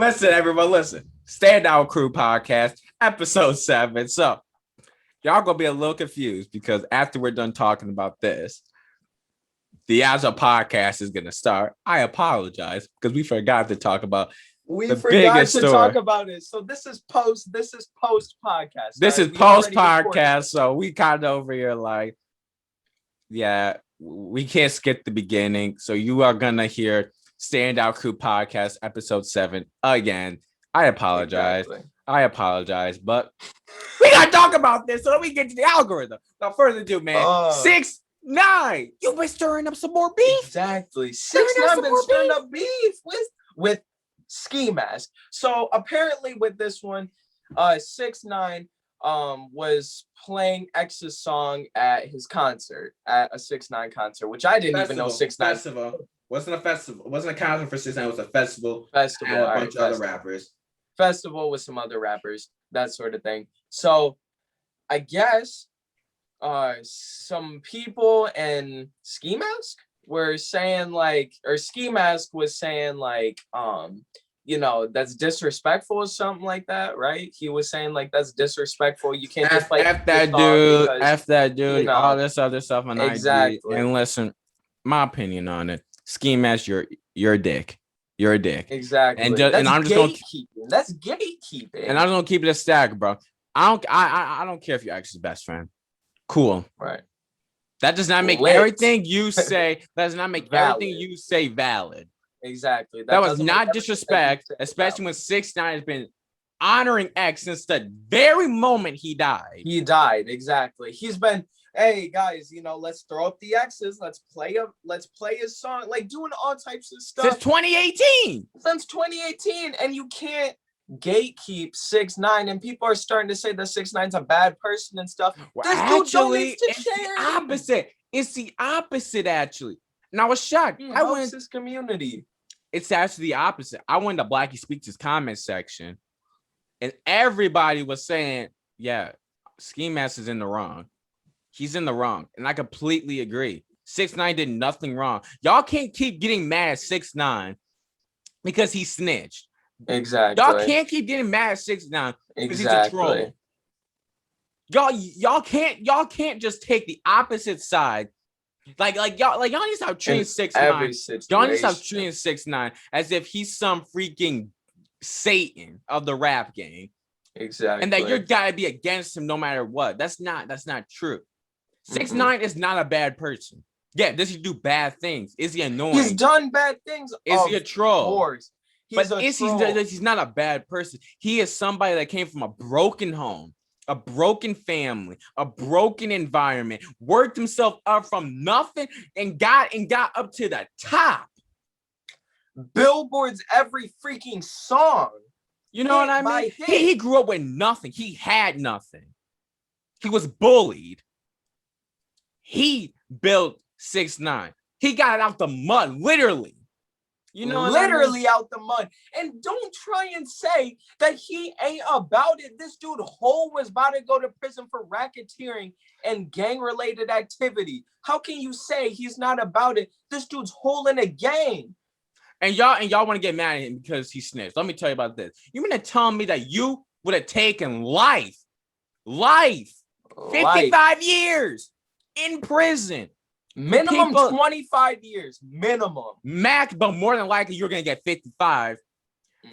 Listen, everyone, listen. Standout Crew Podcast, episode 7. So, y'all gonna be a little confused because after we're done talking about this, the As a podcast is gonna start. I apologize because we forgot to talk about talk about it. So this is post podcast. This is post podcast. So we kind of over here like, yeah, we can't skip the beginning. So you are gonna hear Standout Crew Podcast episode 7 again. I apologize. Exactly. I apologize, but we gotta talk about this so that we get to the algorithm. Without further ado, man. 6ix9ine, you been stirring up some more beef. Exactly. 6ix9ine been stirring up beef with Ski Mask. So apparently with this one, 6ix9ine was playing X's song at his concert, at a 6ix9ine concert, which I didn't even know 6ix9ine. Festival. Wasn't a festival. It wasn't a concert for 6ix9ine. It was a festival. And a bunch of other rappers. Festival with some other rappers, that sort of thing. So I guess some people and Ski Mask were saying like, or Ski Mask was saying like, you know, that's disrespectful or something like that, right? He was saying like that's disrespectful. You can't just play F that dude, F that dude, you know, all this other stuff on exactly. IG. And listen, my opinion on it, Ski Mask, you're a dick. You're a dick. Exactly. And I'm just gatekeeping. That's gatekeeping. And I'm just gonna keep it a stack, bro. I don't care if you're ex's best friend. Cool. Right. That does not make everything you say. That does not make everything you say valid. Exactly. That was not disrespect, especially when 6ix9ine has been honoring X since the very moment he died. He died, exactly. He's been, hey guys, you know, let's throw up the X's, let's play his song, like doing all types of stuff since 2018. And you can't gatekeep 6ix9ine, and people are starting to say that 6ix9ine's a bad person and stuff. Well, actually, it's the opposite. It's the opposite, actually. And I was shocked. I went to this community. It's actually the opposite. I went to Blackie Speaks' comment section, and everybody was saying, yeah, Ski Mask is in the wrong. He's in the wrong. And I completely agree. 6ix9ine did nothing wrong. Y'all can't keep getting mad at 6ix9ine because he snitched. Exactly. Y'all can't keep getting mad at 6ix9ine because he's a troll. Y'all can't just take the opposite side. Like y'all need to stop treating 6ix9ine. Y'all need to stop treating 6ix9ine as if he's some freaking Satan of the rap game. Exactly. And that you gotta be against him no matter what. That's not true. 6ix9ine is not a bad person. Yeah, does he do bad things? Is he annoying? He's done bad things. Is he a troll? Of course. He's not a bad person. He is somebody that came from a broken home, a broken family, a broken environment, worked himself up from nothing and got up to the top. Billboards every freaking song. You know what I mean? He grew up with nothing. He had nothing. He was bullied. He built 6ix9ine. He got it out the mud, literally. You know, literally out the mud. And don't try and say that he ain't about it. This dude Hole was about to go to prison for racketeering and gang-related activity. How can you say he's not about it? This dude's Hole in a gang. And y'all want to get mad at him because he snitched. Let me tell you about this. You mean to tell me that you would have taken life, 55 years in prison? Minimum 25 years, minimum. Max, but more than likely you're going to get 55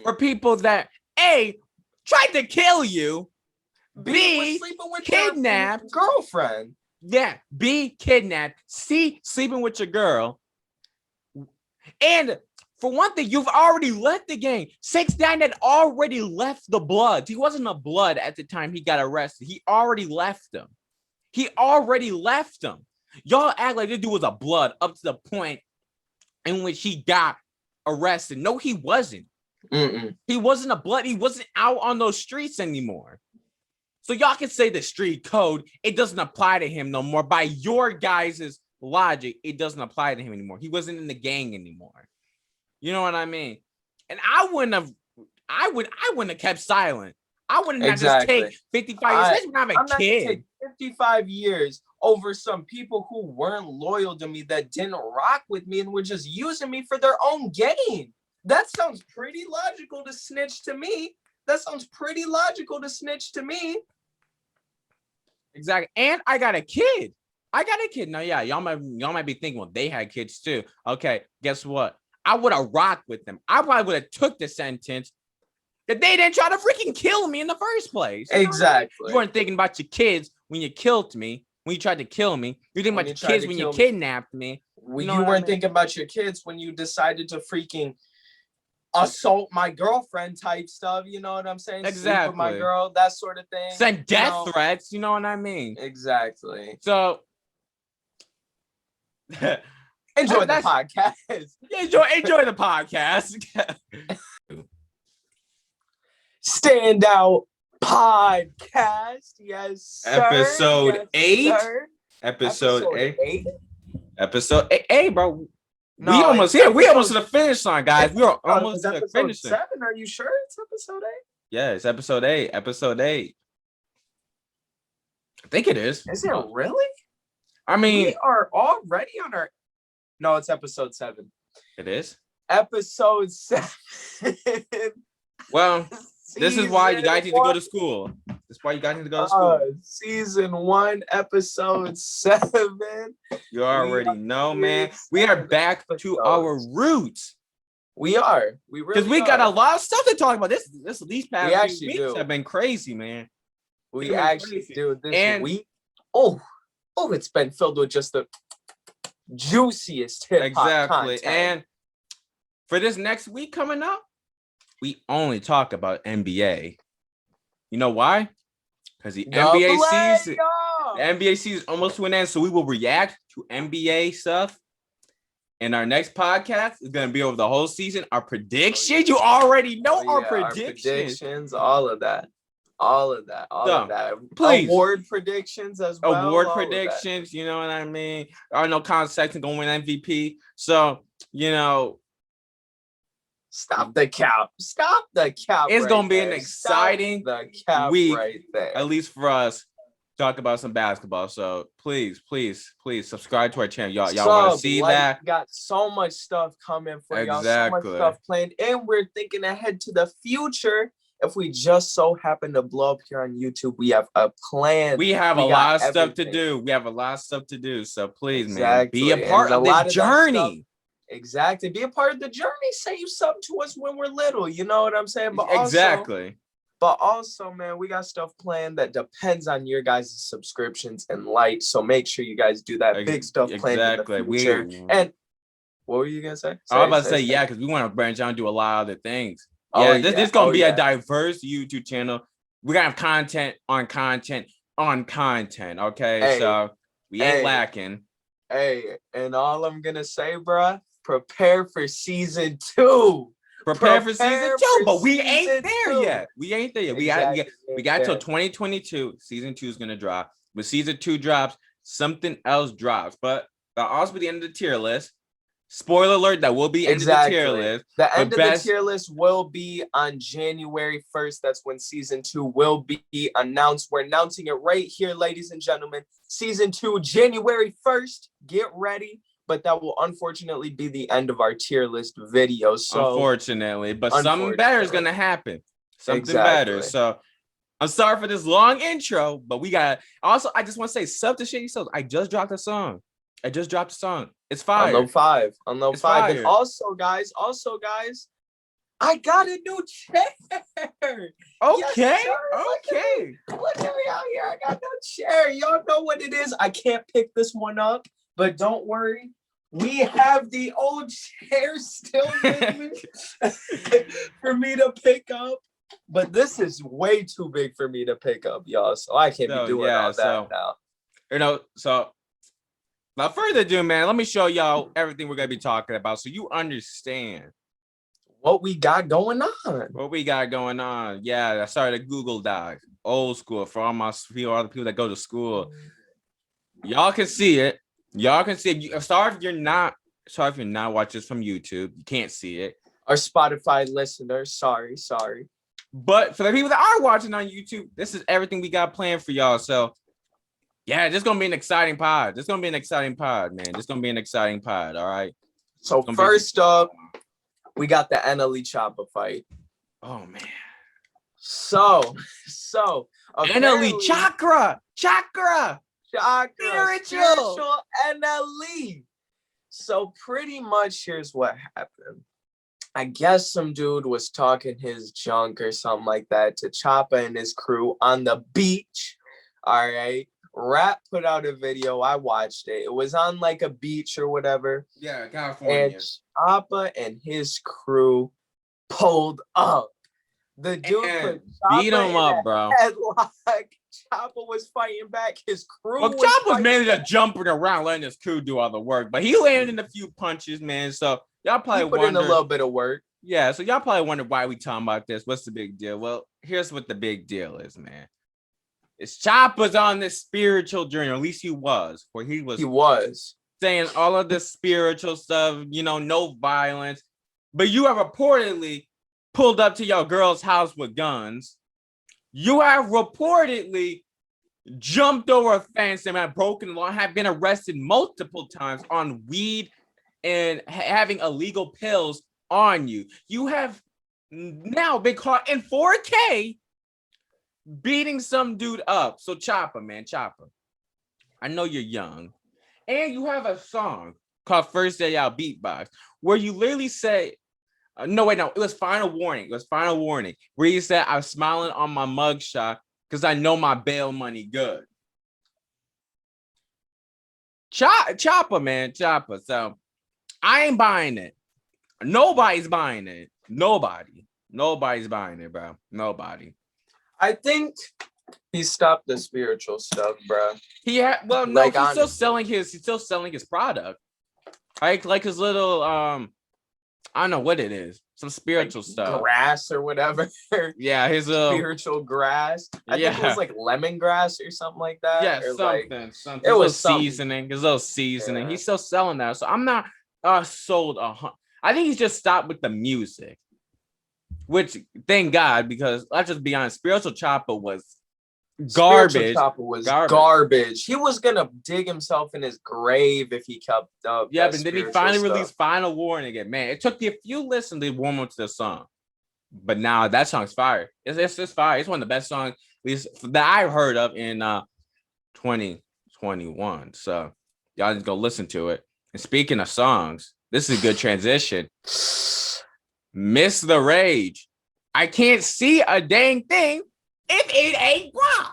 for people that A, tried to kill you, B, sleeping with kidnapped, girlfriend. Yeah, B, kidnapped, C, sleeping with your girl. And for one thing, you've already left the gang. 6ix9ine had already left the Bloods. He wasn't a Blood at the time he got arrested. He already left them. Y'all act like this dude was a Blood up to the point in which he got arrested. No, he wasn't. He wasn't a Blood. He wasn't out on those streets anymore. So y'all can say the street code, it doesn't apply to him no more. By your guys' logic, it doesn't apply to him anymore. He wasn't in the gang anymore. You know what I mean? And I wouldn't have kept silent. I wouldn't have just take 55 years, especially when I have a kid. Take 55 years over some people who weren't loyal to me, that didn't rock with me and were just using me for their own gain. That sounds pretty logical to snitch to me. Exactly. And I got a kid. Now, yeah, y'all might be thinking, well, they had kids too. Okay, guess what? I would have rocked with them. I probably would have took the sentence that they didn't try to freaking kill me in the first place. Exactly. You weren't thinking about your kids when you killed me, when you tried to kill me. You're thinking about your kids when you kidnapped me. You weren't thinking about your kids when you decided to freaking assault my girlfriend type stuff. You know what I'm saying? Exactly. Sleep with my girl, that sort of thing. Send death threats. You know what I mean? Exactly. So enjoy the podcast. Enjoy the podcast. Standout podcast. Yes, sir. Episode 8. Sir. Episode 8. 8. Hey, bro. No, we almost here. We almost to the finish line, guys. We are almost to the finish line. 7. Are you sure it's episode 8? Yeah, it's episode 8. Episode 8. I think it is. Is it really? I mean, we are already on our. No, it's episode 7. It is episode 7. Well, this is why you guys need to go to school. Season 1, episode 7. You already know, man. We are back to our roots. We are. We really because we got a lot of stuff to talk about. These past few weeks have been crazy, man. We actually do this week. Oh, it's been filled with just the juiciest hip hop content. And for this next week coming up, we only talk about NBA. You know why? Because the NBA season is almost to an end, so we will react to NBA stuff. And our next podcast is going to be over the whole season. Our predictions, you already know our predictions. All of that. Please. Award predictions as well. Award predictions, you know what I mean? I know Colin Sexton going to win MVP. So, you know. Stop the cap. It's going to be an exciting week, right there. At least for us, talk about some basketball. So please subscribe to our channel. Y'all want to see that? We got so much stuff coming for y'all. So much stuff planned. And we're thinking ahead to the future. If we just so happen to blow up here on YouTube, we have a plan. We have a lot of stuff to do. So please, man, be a part of this journey. Exactly. Be a part of the journey. Say you something to us when we're little. You know what I'm saying? But also, man, we got stuff planned that depends on your guys' subscriptions and likes. So make sure you guys do that big stuff planned in the future. And what were you gonna say? I was about to say, because we want to branch out and do a lot of other things. This is gonna be a diverse YouTube channel. We're gonna have content on content. Okay, so we ain't lacking. Hey, and all I'm gonna say, bruh, prepare for season 2. Prepare for season 2, but we ain't there yet. We got till 2022. Season 2 is gonna drop. When season 2 drops, something else drops. But that'll also be the end of the tier list. Spoiler alert, that will be end of the tier list. The end of the tier list will be on January 1st. That's when season 2 will be announced. We're announcing it right here, ladies and gentlemen. Season 2, January 1st. Get ready. But that will unfortunately be the end of our tier list video. So unfortunately, but something better is gonna happen. Something better. So I'm sorry for this long intro, but we got also. I just want to say, sub to Shady Souls. I just dropped a song. It's fire. On low 5. And also, guys, I got a new chair. Okay. Look at me out here. I got no chair. Y'all know what it is. I can't pick this one up, but don't worry. We have the old chair still with me for me to pick up. But this is way too big for me to pick up, y'all. So I can't be doing all that now. You know, so without further ado, man, let me show y'all everything we're going to be talking about so you understand what we got going on. Yeah, I started a Google Doc, old school, for all the people that go to school. Y'all can see it. Sorry if you're not watching this from YouTube. You can't see it. Our Spotify listeners, sorry. But for the people that are watching on YouTube, this is everything we got planned for y'all. So yeah, this is gonna be an exciting pod. Man. This is gonna be an exciting pod. All right. So first up, we got the NLE Choppa fight. Oh man. So NLE chakra. spiritual Spiritual. NLE. So pretty much here's what happened. I guess some dude was talking his junk or something like that to Choppa and his crew on the beach. All right. Rap put out a video. I watched it. It was on like a beach or whatever. Yeah, California. And Choppa and his crew pulled up. The dude And put Choppa beat him up, bro. Headlock. Choppa was fighting back. His crew. Well, Choppa was mainly just jumping around, letting his crew do all the work, but he landed a few punches, man. So y'all probably put in a little bit of work. Yeah, so y'all probably wonder why we talking about this. What's the big deal? Well, here's what the big deal is, man. It's Choppa's on this spiritual journey, or at least he was, where he was saying all of this spiritual stuff, no violence. But you have reportedly pulled up to your girl's house with guns. You have reportedly jumped over a fence and have broken the law, have been arrested multiple times on weed and having illegal pills on you. You have now been caught in 4K beating some dude up. So Choppa, I know you're young, and you have a song called First Day Out Beatbox where you literally say, it was Final Warning. Where you said, I'm smiling on my mugshot because I know my bail money good. Choppa. So I ain't buying it. Nobody's buying it. Nobody's buying it, bro. Nobody. I think he stopped the spiritual stuff, bro. He's still selling his product. Like his little I don't know what it is. Some spiritual stuff. Grass or whatever. Yeah, his spiritual grass. I think it was like lemongrass or something like that. Yeah, something. It was seasoning. His little seasoning. Yeah. He's still selling that. So I'm not sold. I think he's just stopped with the music. Which, thank God, because let's just be honest, Spiritual Choppa was garbage. Garbage. He was gonna dig himself in his grave if he kept up. Yeah, but then he finally released Final Warning again. Man, it took you a few listens to warm up to the song, but now that song's fire. It's fire. It's one of the best songs, at least that I've heard of in 2021. So y'all just go listen to it. And speaking of songs, this is a good transition. Miss the Rage. I can't see a dang thing if it ain't guap.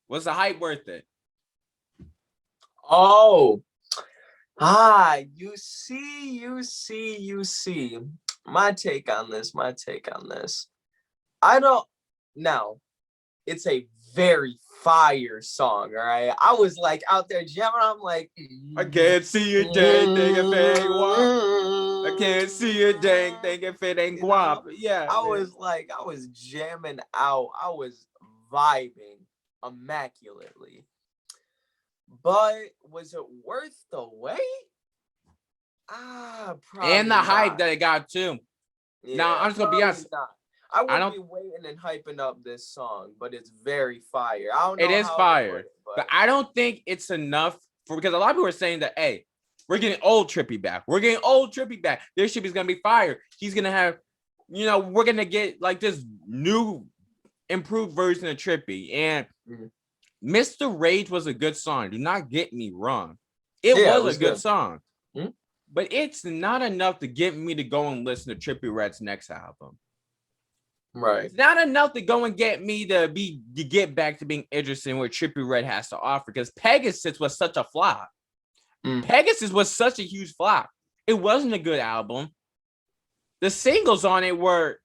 Was the hype worth it? Oh, you see. My take on this. I don't know. It's a very fire song, all right? I was like out there jamming. I'm like, I can't see a dang thing if it ain't guap. I can't see a dang thing if it ain't guap. Yeah. I was jamming out. I was vibing immaculately. But was it worth the wait? Probably and the not. hype that it got too. Yeah, now I'm just gonna be honest. Not. I wouldn't be waiting and hyping up this song, but it's very fire. I don't know. It is fire, but I don't think it's enough because a lot of people are saying that, hey, we're getting old Trippy back. This shit is gonna be fire. He's gonna have, we're gonna get like this new, improved version of Trippy. And Mr. Rage was a good song. Do not get me wrong. It was a good song. Mm-hmm. But it's not enough to get me to go and listen to Trippie Redd's next album. Right. It's not enough to go and get me to get back to being interested in what Trippie Redd has to offer, because Pegasus was such a flop. Pegasus was such a huge flop. It wasn't a good album. The singles on it were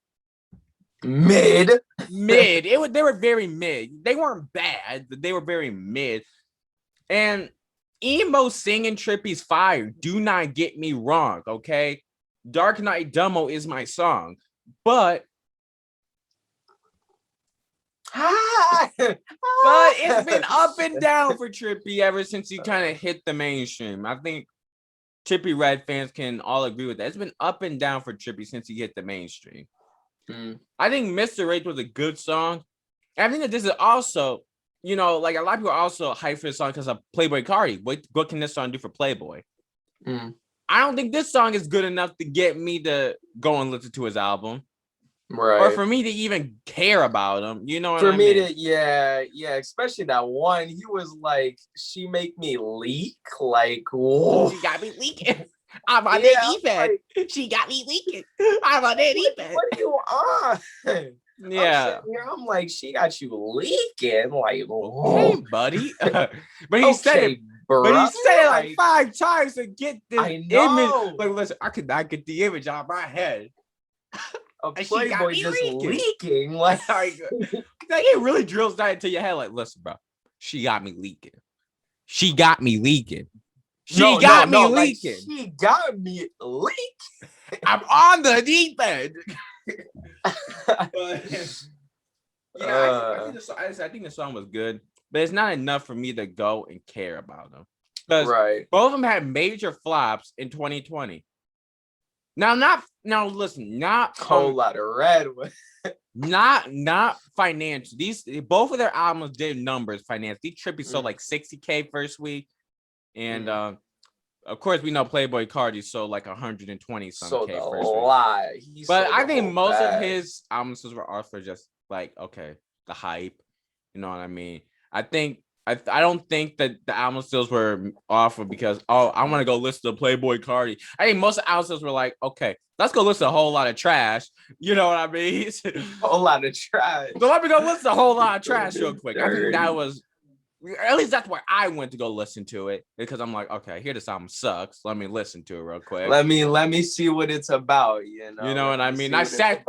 mid. They were very mid. They weren't bad, but they were very mid. And emo singing Trippie's fire. Do not get me wrong, okay? Dark Knight Dumbo is my song, but it's been up and down for Trippie ever since he kind of hit the mainstream. I think Trippie Redd fans can all agree with that. It's been up and down for Trippie since he hit the mainstream. I think Mr. Rage was a good song. And I think that this is also, like a lot of people are also hyped for the song because of Playboy Cardi. What can this song do for Playboy? I don't think this song is good enough to get me to go and listen to his album. Right. Or for me to even care about him. You know what for I me mean? to yeah, especially that one. He was like, she make me leak. Like, whoa. She got me leaking. I'm on Yeah, that like, She got me leaking. I'm on that what are you on? Yeah. I'm like, she got you leaking. Like, Okay, buddy. But he said it. bro. But he said it like 5 times to get this I know. image. Like, listen, I could not get the image out of my head. A Playboy just leaking. Like, it really drills that into your head. Like, listen, bro, she got me leaking. She got me leaking. She got me leaking. Like, she got me leaking. I'm on the deep end. I think the song was good, but it's not enough for me to go and care about them. Because both of them had major flops in 2020. Now listen, not whole lot of red. not financial. Both of their albums did numbers financially. Trippy sold like 60K first week, and of course we know Playboy Cardi sold like 120 some K first week. But I think most of his albums were also just like, okay, the hype. You know what I mean? I don't think that the album sales were offered because, I want to go listen to Playboy Cardi. I think most of the album sales were like, okay, let's go listen to a whole lot of trash. You know what I mean? A whole lot of trash. So let me go listen to a whole lot of trash real quick. I think that was, at least that's why I went to go listen to it, because I'm like, okay, here this album sucks. Let me listen to it real quick. Let me see what it's about. You know what I mean? I sat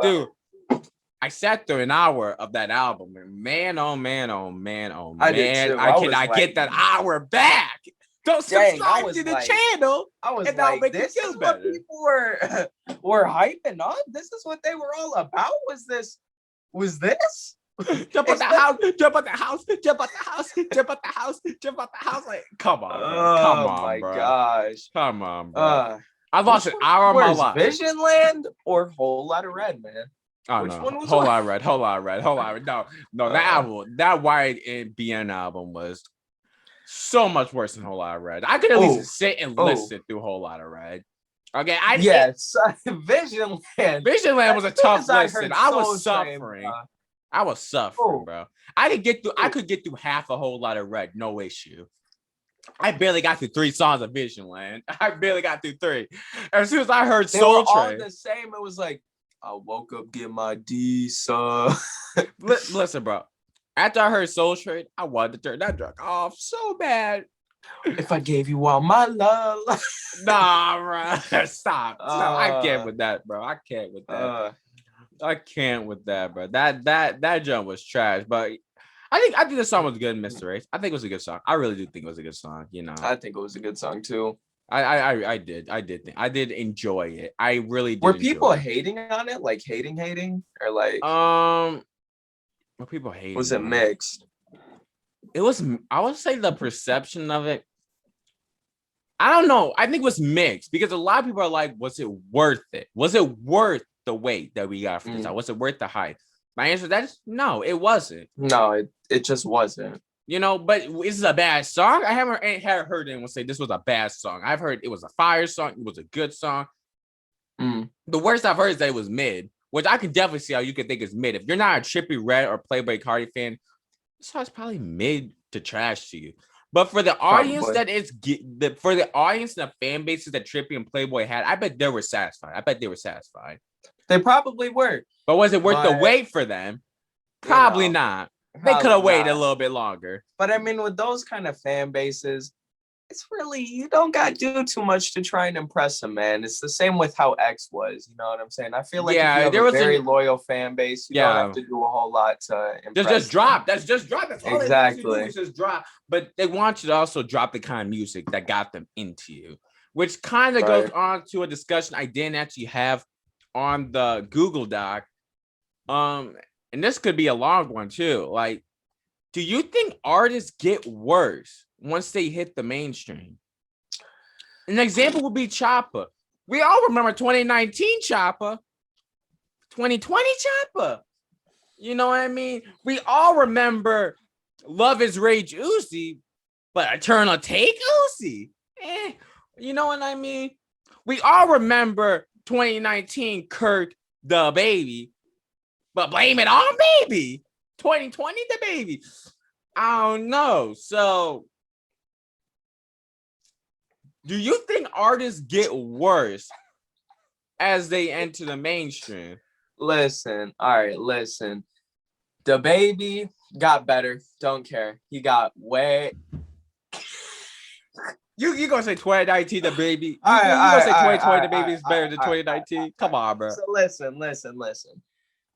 through an hour of that album, and man, oh man, I get that hour back. Don't subscribe to the channel. I was like, this is what people were hyping up. This is what they were all about. Was this? Jump out the house, jump out the house, jump out the house, jump out the house, jump out the house. Like, come on, bro. Come on, my bro. Gosh. Come on, bro. I lost an hour of my life. Vision Land or Whole Lot of Red, man? Oh, no. Whole Lot of Red. No, that album, that Wired and BN album was so much worse than Whole Lot of Red. I could at least sit and listen through Whole Lot of Red. Okay, Vision Land. Vision Land was a tough listen. I was suffering. I was suffering, bro. I could get through half a Whole Lot of Red, no issue. I barely got through 3 songs of Vision Land. I barely got through 3. As soon as I heard Soul Train, all the same. It was like, I woke up, get my D, son. Listen, bro. After I heard Soul Train, I wanted to turn that drug off so bad. If I gave you all my love. Nah, bro. Stop. I can't with that, bro. I can't with that. I can't with that, bro. That jump was trash, but I think the song was good, Mr. Ace. I think it was a good song. I really do think it was a good song. You know, I think it was a good song too. I did enjoy it. I really did. Were people hating on it, like hating, or like were people hating? Was it mixed? It was. I would say the perception of it. I don't know. I think it was mixed because a lot of people are like, "Was it worth it? Was it worth the wait that we got for this? Was it worth the hype?" My answer to that is no, it wasn't. No, it just wasn't. You know, but is this a bad song? I haven't heard anyone say this was a bad song. I've heard it was a fire song. It was a good song. The worst I've heard is that it was mid, which I can definitely see how you could think it's mid. If you're not a Trippie Redd or Playboy Cardi fan, this song's probably mid to trash to you. But for the audience for the audience and the fan bases that Trippie and Playboy had, I bet they were satisfied. They probably were. But was it worth the wait for them? Probably not. They could have waited a little bit longer. But I mean, with those kind of fan bases, it's really, you don't got to do too much to try and impress them, man. It's the same with how X was. You know what I'm saying? I feel like if you have a very loyal fan base, you don't have to do a whole lot to impress just drop. That's just drop. That's all exactly. They just drop. But they want you to also drop the kind of music that got them into you, which kind of goes on to a discussion I didn't actually have on the Google Doc. And this could be a long one too. Like, do you think artists get worse once they hit the mainstream? An example would be Chopper. We all remember 2019 Chopper, 2020 Chopper. You know what I mean? We all remember Love is Rage Uzi, but Eternal Take Uzi. You know what I mean? We all remember 2019 Kirk the baby, but blame it on baby. 2020 the baby. I don't know. So, do you think artists get worse as they enter the mainstream? Listen, all right, listen. The baby got better. Don't care. He got way. You gonna say 2019 the baby? You gonna say 2020 the baby is better than 2019? Come on, bro. So listen.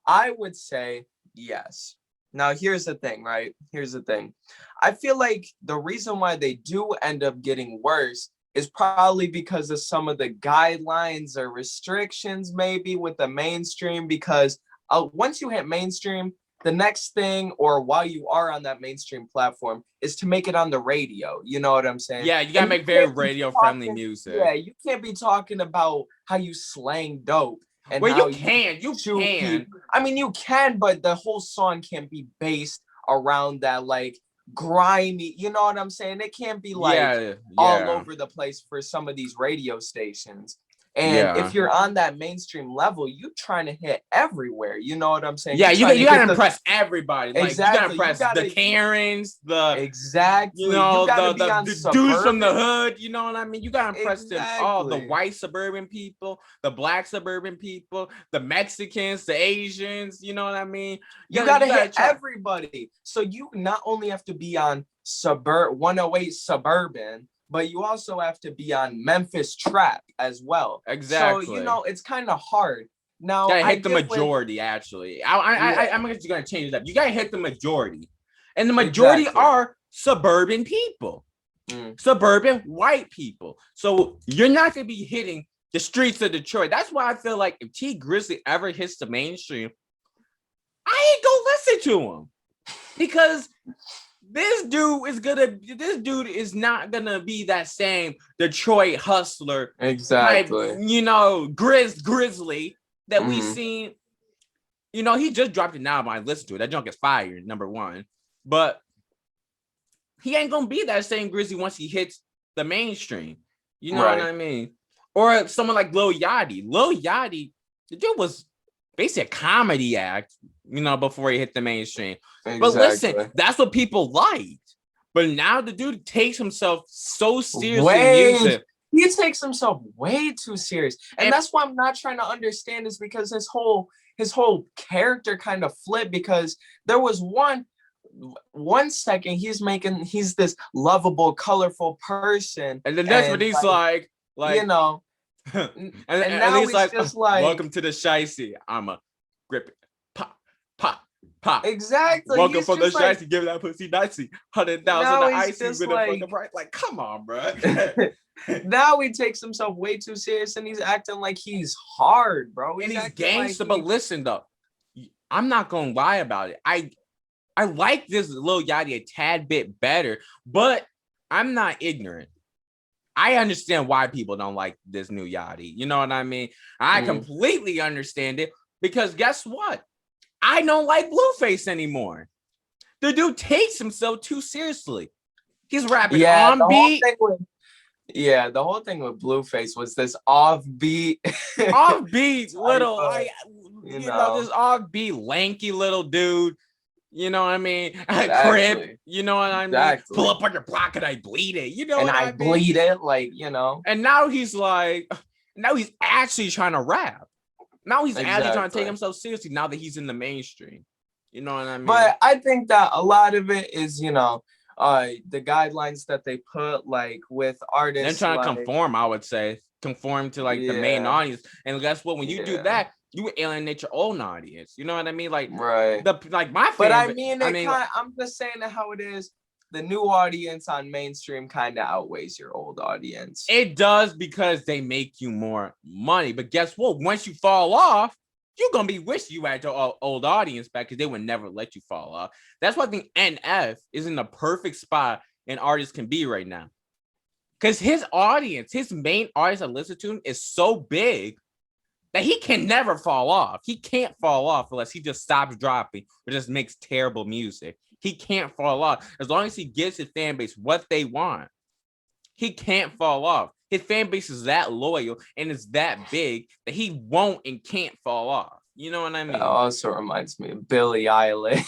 I would say yes. Now here's the thing, right? Here's the thing. I feel like the reason why they do end up getting worse is probably because of some of the guidelines or restrictions maybe with the mainstream, because once you hit mainstream, the next thing, or while you are on that mainstream platform, is to make it on the radio. You know what I'm saying? Yeah, you gotta make very radio-friendly music. Yeah, you can't be talking about how you slang dope. And well, how you can. I mean, you can, but the whole song can't be based around that, like, grimy. You know what I'm saying? It can't be like all over the place for some of these radio stations. And if you're on that mainstream level, you trying to hit everywhere. You know what I'm saying? Yeah, you gotta impress everybody. Like, exactly. You gotta impress the Karens, exactly. You know, the dudes from the hood. You know what I mean? You gotta impress them all. The white suburban people, the black suburban people, the Mexicans, the Asians. You know what I mean? You gotta hit everybody. So you not only have to be on 108 suburban, but you also have to be on Memphis trap as well. Exactly. So, you know, it's kind of hard. Now, you gotta hit the majority, actually. I'm just gonna change it up. You gotta hit the majority. And the majority are suburban people. Suburban white people. So you're not gonna be hitting the streets of Detroit. That's why I feel like if T Grizzly ever hits the mainstream, I ain't gonna listen to him. Because this dude is not gonna be that same Detroit hustler, exactly type, you know, grizzly that we've seen. You know, he just dropped an album. I listened to it. That junk is fire, number one. But he ain't gonna be that same grizzly once he hits the mainstream. You know what I mean? Or someone like Lil Yachty. Lil Yachty, the dude was basically a comedy act, you know, before he hit the mainstream. Exactly. But listen, that's what people liked. But now the dude takes himself so seriously in music. He takes himself way too serious. And that's why I'm not trying to understand, is because his whole character kind of flipped, because there was one second he's this lovable, colorful person. And then that's what he's like, you know. and now he's like, just like, welcome to the shicey. I'm a grip it. Pop. Exactly. Welcome from the shicey. Give that pussy nicey. 100,000 icy with a fucking bright. Like, come on, bro. Now he takes himself way too serious, and he's acting like he's hard, bro. And he's gangster. But listen, though, I'm not gonna lie about it. I like this Lil Yachty a tad bit better, but I'm not ignorant. I understand why people don't like this new Yachty. You know what I mean? I completely understand it, because guess what? I don't like Blueface anymore. The dude takes himself too seriously. He's rapping on beat. The whole thing with Blueface was this offbeat little, you know, this offbeat lanky little dude. You know what I mean? Crib, you know what I mean? Pull up on your block and I bleed it. You know what I mean? bleed it, like, you know. And now he's actually trying to rap. Now he's actually trying to take himself seriously now that he's in the mainstream. You know what I mean? But I think that a lot of it is, you know, the guidelines that they put, like, with artists. They're trying to conform, I would say. Conform to, like, the main audience. And guess what? When you do that, you alienate your own audience. You know what I mean? Like, my fan. But I mean, I'm just saying how it is. The new audience on mainstream kind of outweighs your old audience. It does, because they make you more money. But guess what? Once you fall off, you're gonna be wishing you had your old audience back, because they would never let you fall off. That's why I think NF is in the perfect spot an artist can be right now. Because his audience, his main audience that listen to him is so big that he can never fall off. He can't fall off unless he just stops dropping or just makes terrible music. He can't fall off. As long as he gives his fan base what they want, he can't fall off. his fan base is that loyal and is that big that he won't and can't fall off. You know what I mean? That also reminds me of Billie Eilish.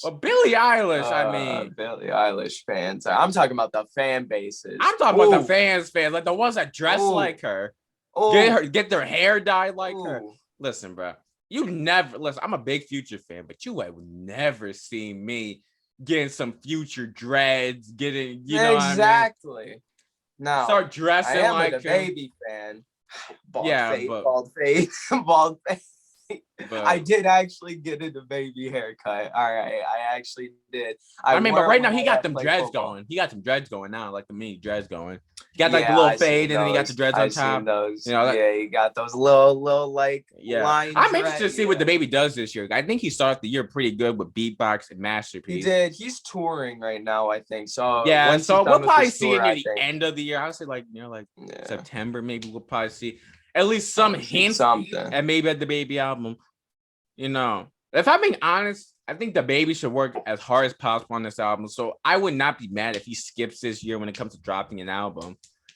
Well, Billie Eilish, I mean. Billie Eilish fans. I'm talking about the fan bases. I'm talking about the fans, like the ones that dress like her. Get their hair dyed like her. Listen, bro. Listen, I'm a big Future fan, but you would never see me getting some Future dreads, getting, you know exactly. What I mean? No. Start dressing like a Baby fan. Bald face. But I did actually get a baby haircut. All right, I actually did. I mean, but right now he got them dreads going. He got some dreads going now, like the mini dreads going. He got like the little fade, and then he got the dreads on top. Those. You know, he got those little like line. I'm interested to see what the baby does this year. I think he started the year pretty good with Beatbox and Masterpiece. He did. He's touring right now, I think. So yeah, so we'll probably see it near the end of the year. I would say like September, maybe we'll probably see at least some hints, and maybe at the baby album. You know, if I'm being honest, I think the baby should work as hard as possible on this album. So I would not be mad if he skips this year when it comes to dropping an album.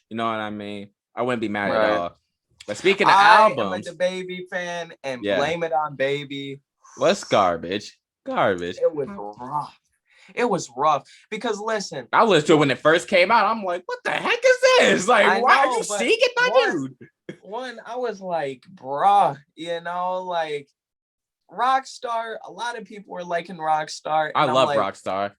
You know what I mean? I wouldn't be mad at all. But speaking of albums, I'm a Baby fan and blame it on Baby. What's garbage? Garbage. It was rough. It was rough because listen, I listened to it when it first came out. I'm like, what the heck is this? Like, why are you singing my dude? One, I was like, bruh, you know, like. Rockstar, a lot of people were liking Rockstar. I love Rockstar.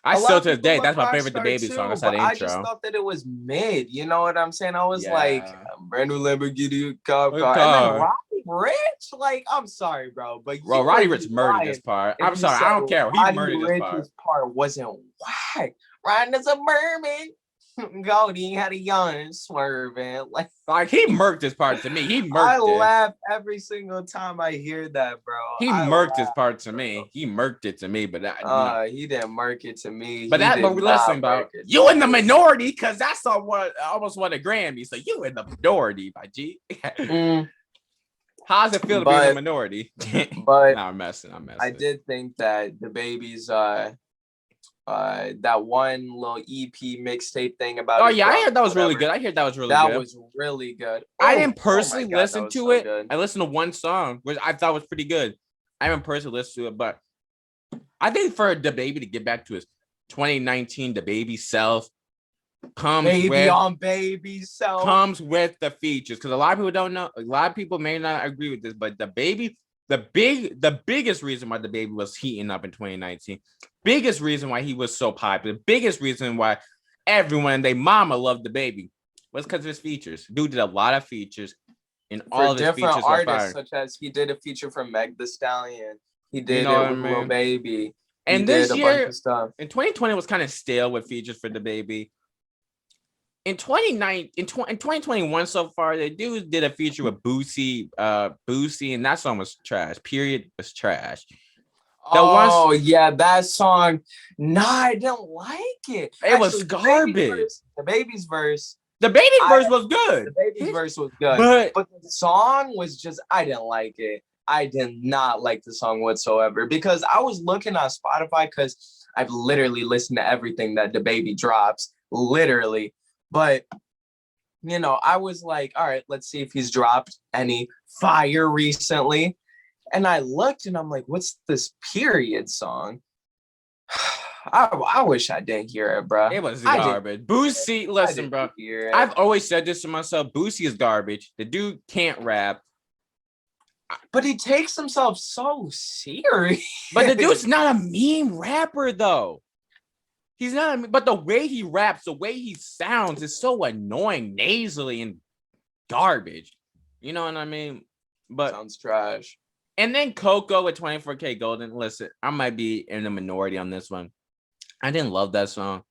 I still to this day, that's my favorite DaBaby song. That's that intro. I just thought that it was mid. You know what I'm saying? I was like, brand new Lamborghini car. And then Roddy Ricch, like, I'm sorry, bro, but Roddy Ricch murdered this part. I'm sorry, I don't care. He murdered this part. This part wasn't whack. Riding as a merman. Goldie had a yawn swerving. Like he murked this part to me. He murked I laugh every single time I hear that, bro. He murked this part to me. He murked it to me, but he didn't murk it to me. But listen, bro. You in the minority because that's what almost won a Grammy. So you in the minority, my G. How's it feel to be in the minority? But I'm messing. I did think that DaBaby's that one little EP mixtape thing about. Oh yeah, I heard that was really good. That was really good. I didn't personally listen to it. Good. I listened to one song, which I thought was pretty good. I haven't personally listened to it, but I think for DaBaby to get back to his 2019 DaBaby self comes with the features, because a lot of people don't know. A lot of people may not agree with this, but DaBaby. The biggest reason why DaBaby was heating up in 2019, biggest reason why he was so popular, biggest reason why everyone and their mama loved DaBaby was because of his features. Dude did a lot of features, and all of his features were artists, such as he did a feature for Meg The Stallion. He did it with Lil Baby. And this year, in 2020, was kind of stale with features for DaBaby. In 2021 so far, the dude did a feature with Boosie, and that song was trash. Period, was trash. That song. Nah, I didn't like it. It was garbage. DaBaby's verse. The baby verse was good. The baby's verse was good, but the song was just, I didn't like it. I did not like the song whatsoever, because I was looking on Spotify, because I've literally listened to everything that DaBaby drops, literally. But, you know, I was like, all right, let's see if he's dropped any fire recently. And I looked and I'm like, what's this period song? I wish I didn't hear it, bro. It was garbage. Boosie, listen, bro. I've always said this to myself. Boosie is garbage. The dude can't rap. But he takes himself so serious. But the dude's not a meme rapper, though. He's not, but the way he raps, the way he sounds is so annoying, nasally, and garbage. You know what I mean? But sounds trash. And then Coco with 24K Golden. Listen, I might be in the minority on this one. I didn't love that song.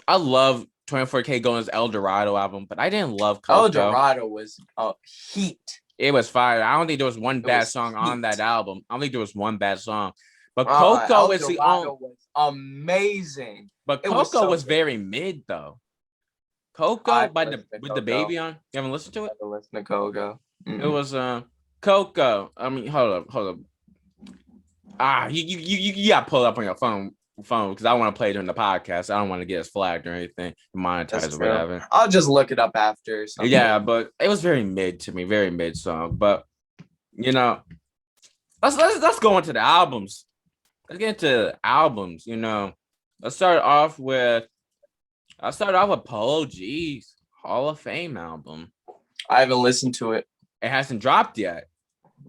I love 24K Golden's El Dorado album, but I didn't love Coco. El Dorado was heat. It was fire. I don't think there was one bad song on that album. I don't think there was one bad song. But Coco is the only. Was amazing. But Coco was very mid though. Coco with DaBaby on. You haven't listened to it? I haven't listened to Coco. It was Coco. I mean, hold up. You got pulled up on your phone. phone because I want to play it during the podcast. I don't want to get us flagged or anything, monetized or whatever. I'll just look it up after. Yeah, but it was very mid to me, very mid song. But you know, let's go into the albums. Let's get into albums. You know, let's start off with Polo G's Hall of Fame album. I haven't listened to it. It hasn't dropped yet.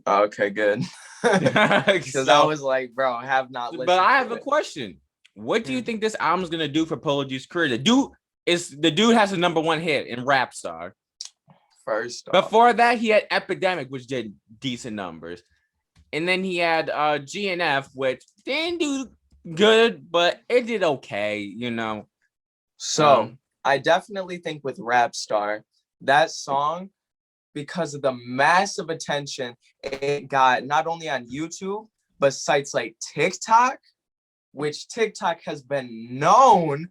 Okay, good. Because I was like, bro, I have not listened. But I have a question. What do you think this album's gonna do for Polo G's career? The dude has a #1 hit in Rap Star. First off. Before that, he had Epidemic, which did decent numbers. And then he had GNF, which didn't do good, but it did okay, you know. So I definitely think with Rap Star, that song, because of the massive attention it got not only on YouTube, but sites like TikTok, which TikTok has been known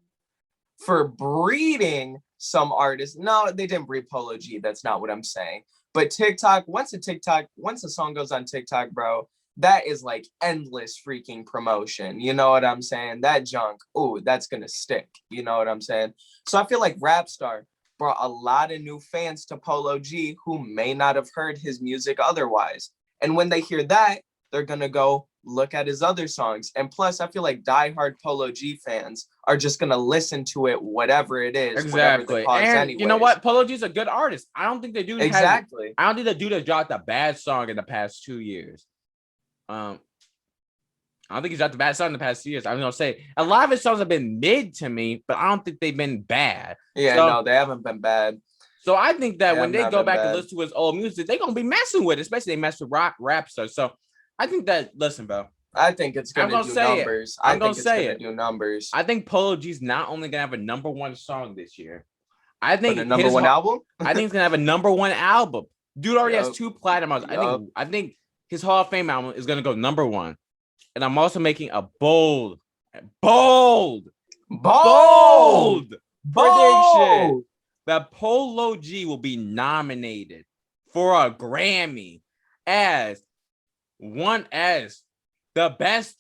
for breeding some artists. No, they didn't breed Polo G. That's not what I'm saying. But TikTok, once a song goes on TikTok, bro, that is like endless freaking promotion. You know what I'm saying? That junk, ooh, that's going to stick. You know what I'm saying? So I feel like Rap Star brought a lot of new fans to Polo G who may not have heard his music otherwise. And when they hear that, they're going to go look at his other songs. And plus, I feel like diehard Polo G fans are just going to listen to it, whatever it is. Exactly. And you know what? Polo G's a good artist. I don't think the dude I don't think the dude has dropped a bad song in the past 2 years. I don't think he's dropped a bad song in the past 2 years. I'm going to say a lot of his songs have been mid to me, but I don't think they've been bad. Yeah, no, they haven't been bad. So I think that when they go back and listen to his old music, they're going to be messing with it, especially they mess with Rap Star. So I think that, listen, bro. I think it's going to do numbers. I'm going to say it. Do numbers. I think Polo G's not only going to have a #1 song this year. I think a #1 album? I think he's going to have a #1 album. Dude already has 2 platinum albums. I think his Hall of Fame album is going to go #1. And I'm also making a bold prediction that Polo G will be nominated for a Grammy as the best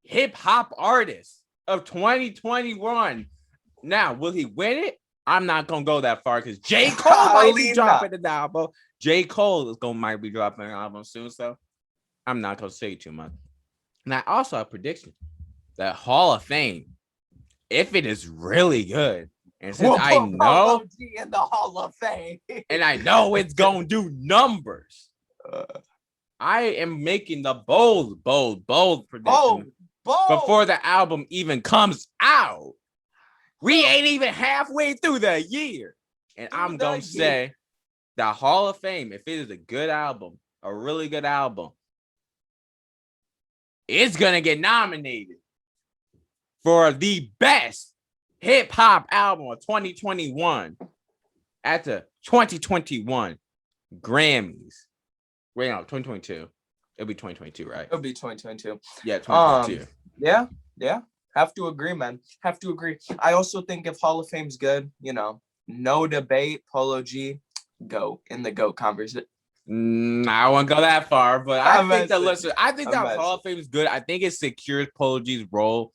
hip hop artist of 2021. Now, will he win it? I'm not gonna go that far because J. Cole might be dropping an album. J. Cole might be dropping an album soon, so I'm not gonna say too much. And I also have a prediction that Hall of Fame, if it is really good, and since I know in the Hall of Fame, and I know it's gonna do numbers, I am making the bold prediction before the album even comes out. We ain't even halfway through the year, and I'm gonna say the Hall of Fame, if it is a good album, a really good album, it's gonna get nominated for the best hip hop album of 2021 at the 2021 Grammys. Wait, no, 2022. It'll be 2022, right? It'll be 2022. Yeah, 2022. Yeah. Have to agree, man. Have to agree. I also think if Hall of Fame's good, you know, no debate, Polo G, go in the GOAT conversation. I won't go that far, but I think that Hall of Fame is good. I think it secures Polo G's role,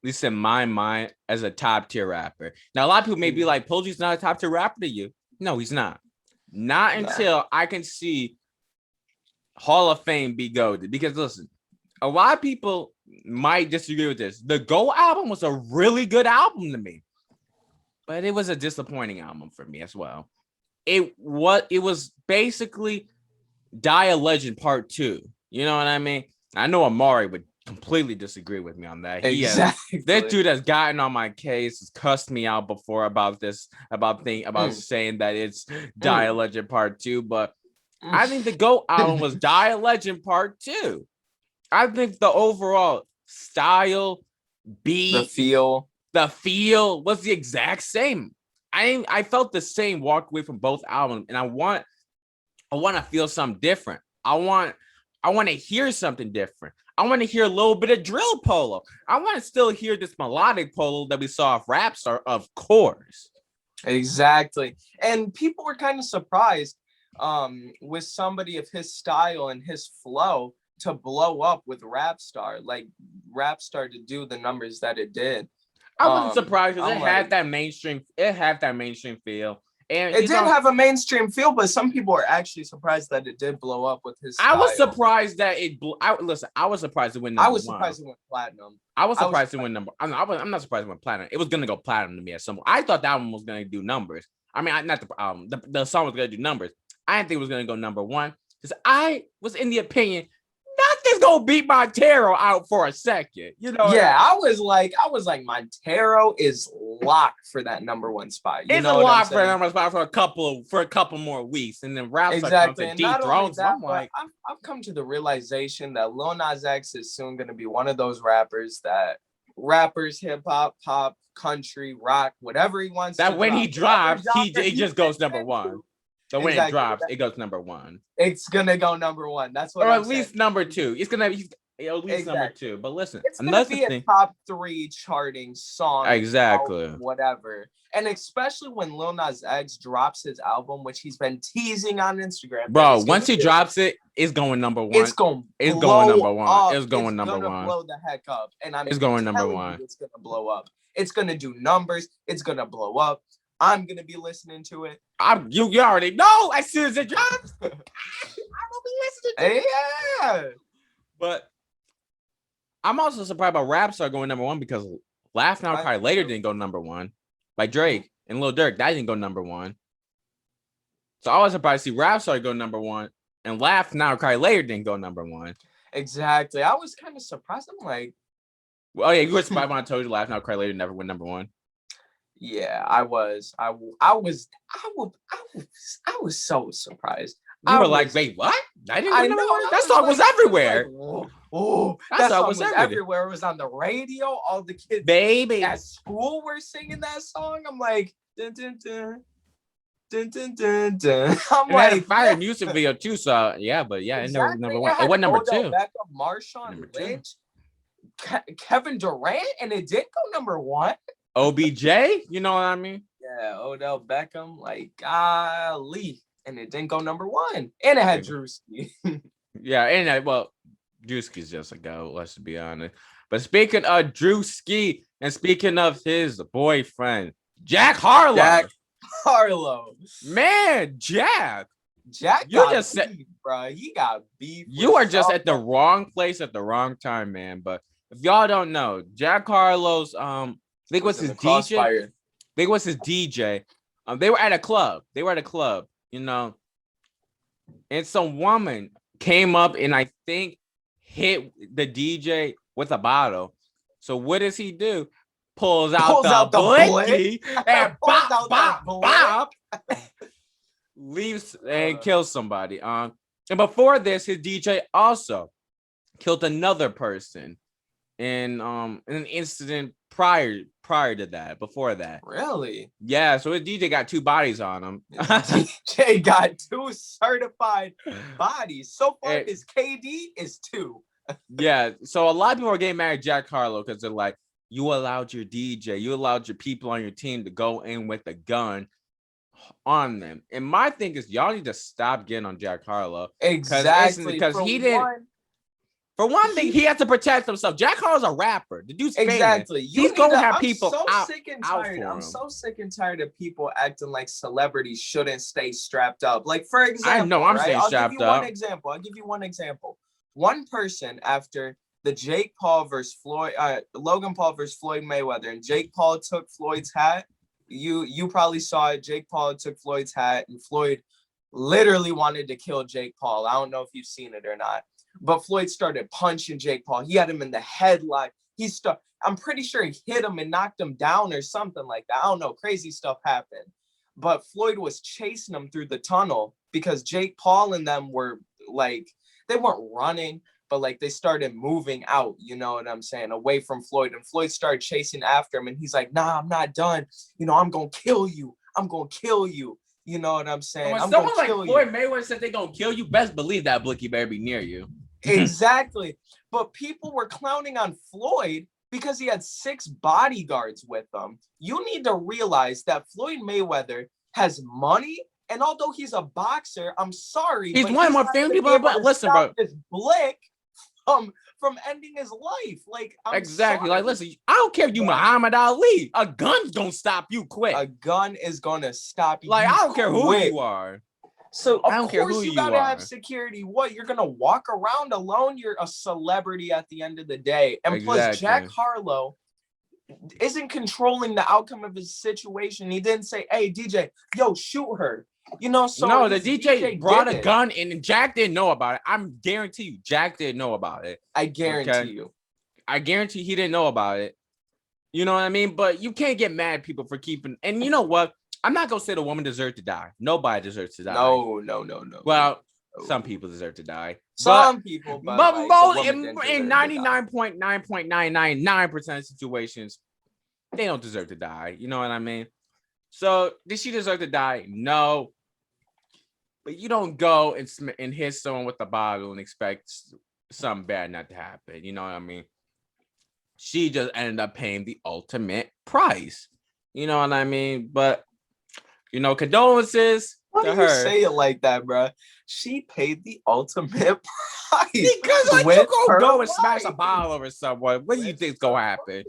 at least in my mind, as a top tier rapper. Now, a lot of people may be like, Polo G's not a top tier rapper to you. No, he's not. Not until I can see Hall of Fame be goated. Because listen, a lot of people might disagree with this. The GOAT album was a really good album to me, but it was a disappointing album for me as well. It was basically Die a Legend Part 2. You know what I mean? I know Amari would completely disagree with me on that. Exactly. This dude has gotten on my case, has cussed me out before about this, about saying that it's Die a Legend Part 2, but I think the GOAT album was Die a Legend Part 2. I think the overall style, beat, the feel was the exact same. I felt the same walk away from both albums, and I want to feel something different. I want to hear something different. I want to hear a little bit of drill Polo. I want to still hear this melodic Polo that we saw off Rap Star, of course. Exactly. And people were kind of surprised with somebody of his style and his flow to blow up with Rapstar, like Rapstar to do the numbers that it did. I wasn't surprised because it had that mainstream. It had that mainstream feel, and it did have a mainstream feel. But some people are actually surprised that it did blow up with his style. I was surprised that it blew. I was surprised it went number one. I was surprised it went platinum. I was surprised it went number. I'm not surprised it went platinum. It was gonna go platinum to me at some point. I thought that one was gonna do numbers. I mean, not the song was gonna do numbers. I didn't think it was gonna go number one because I was in the opinion. Nothing's gonna beat Montero out for a second, you know. Yeah, I was like, Montero is locked for that number one spot. It's a lock for number one spot for a couple more weeks, and then Rapstar comes to dethrone. So I'm like, I've come to the realization that Lil Nas X is soon gonna be one of those rappers that hip hop, pop, country, rock, whatever he wants. That when he drops, it just goes number one. So when it drops, it goes number one. It's gonna go number one. That's what. Or at least number two. It's gonna be at least number two. But listen, it's gonna be a top 3 charting song. Exactly. Whatever. And especially when Lil Nas X drops his album, which he's been teasing on Instagram. Bro, once he drops it, it's going number one. It's going number one. It's going number one. Blow the heck up. And it's going number one. It's gonna blow up. It's gonna do numbers. It's gonna blow up. I'm gonna be listening to it. You already know as soon as it drops. I will be listening to it. Yeah. But I'm also surprised about Rapstar going number one because Laugh Now Cry Later didn't go number one. Like Drake and Lil Durk, that didn't go number one. So I was surprised to see Rapstar go number one and Laugh Now Cry Later didn't go number one. Exactly. I was kind of surprised. I'm like, well, yeah, you were surprised when I told you Laugh Now Cry Later never went number one. Yeah, I was so surprised. You were like, wait, what? I didn't know that. That song was everywhere. Oh, that song was everywhere. It was on the radio. All the kids at school were singing that song. I'm like, dun, dun, dun, dun, dun, dun, dun. I'm like, had a fire music video too. So yeah, but yeah, exactly. It never number one. It went number two. Beckham, Marshawn Lynch, Kevin Durant, and it did go number one. OBJ, you know what I mean? Yeah, Odell Beckham, like golly, and it didn't go number one, and it had Drewski. Yeah, and Drewski's just a go. Let's be honest. But speaking of Drewski, and speaking of his boyfriend, Jack Harlow. Man, Jack, you just said, bro, he got beef. You are just at the wrong place at the wrong time, man. But if y'all don't know, Jack Harlow's I think it was his DJ. I think it was his DJ. They were at a club. You know, and some woman came up and I think hit the DJ with a bottle. So what does he do? Pulls out the blicky and bop, leaves and kills somebody. And before this, his DJ also killed another person in an incident prior to that, before that. Really? Yeah, so his DJ got 2 bodies on him. DJ got 2 certified bodies. So far, his KD is 2. Yeah, so a lot of people are getting mad at Jack Harlow because they're like, you allowed your DJ, you allowed your people on your team to go in with a gun on them. And my thing is, y'all need to stop getting on Jack Harlow. Exactly. Because he didn't. For one thing, he has to protect himself. Jack Harlow's a rapper. The dude's famous. Exactly. He's gonna have people I'm so sick and tired of people acting like celebrities shouldn't stay strapped up. Like, for example, I know I'm staying strapped up. I'll give you one example. One person after the Logan Paul versus Floyd Mayweather, and Jake Paul took Floyd's hat. You probably saw it. Jake Paul took Floyd's hat, and Floyd literally wanted to kill Jake Paul. I don't know if you've seen it or not. But Floyd started punching Jake Paul. He had him in the headlock. I'm pretty sure he hit him and knocked him down or something like that. I don't know. Crazy stuff happened. But Floyd was chasing him through the tunnel because Jake Paul and them were like, they weren't running, but like they started moving out, you know what I'm saying, away from Floyd. And Floyd started chasing after him. And he's like, nah, I'm not done. You know, I'm going to kill you. You know what I'm saying? When someone like Floyd Mayweather said they're going to kill you, best believe that blicky better be near you. Exactly. But people were clowning on Floyd because he had 6 bodyguards with him. You need to realize that Floyd Mayweather has money, and although he's a boxer, I'm sorry, he's one of my family people. But listen, bro, this blick from ending his life. Like, I'm exactly. sorry. Like, listen, I don't care if you Muhammad Ali. A gun's gonna stop you quick. A gun is gonna stop you. Like, I don't care who quick. you are. So I don't care who you you gotta are. have security. What, you're gonna walk around alone? You're a celebrity at the end of the day. And plus, Jack Harlow isn't controlling the outcome of his situation. He didn't say, "Hey, DJ, yo, shoot her." You know, so no, the DJ brought a did it. gun in and Jack didn't know about it. I'm guarantee you, Jack didn't know about it. I guarantee you. I guarantee he didn't know about it. You know what I mean? But you can't get mad at people for keeping. And you know what? I'm not gonna say the woman deserved to die. Nobody deserves to die. No. Well, some people deserve to die. Some people, but like, most in 99.99999% of situations, they don't deserve to die. You know what I mean? So did she deserve to die? No. But you don't go and hit someone with a bottle and expect something bad not to happen. You know what I mean? She just ended up paying the ultimate price. You know what I mean? But, you know, condolences to her. Why do you say it like that, bro? She paid the ultimate price. Because like, you go and smash a bottle over someone. What do you think's going to happen?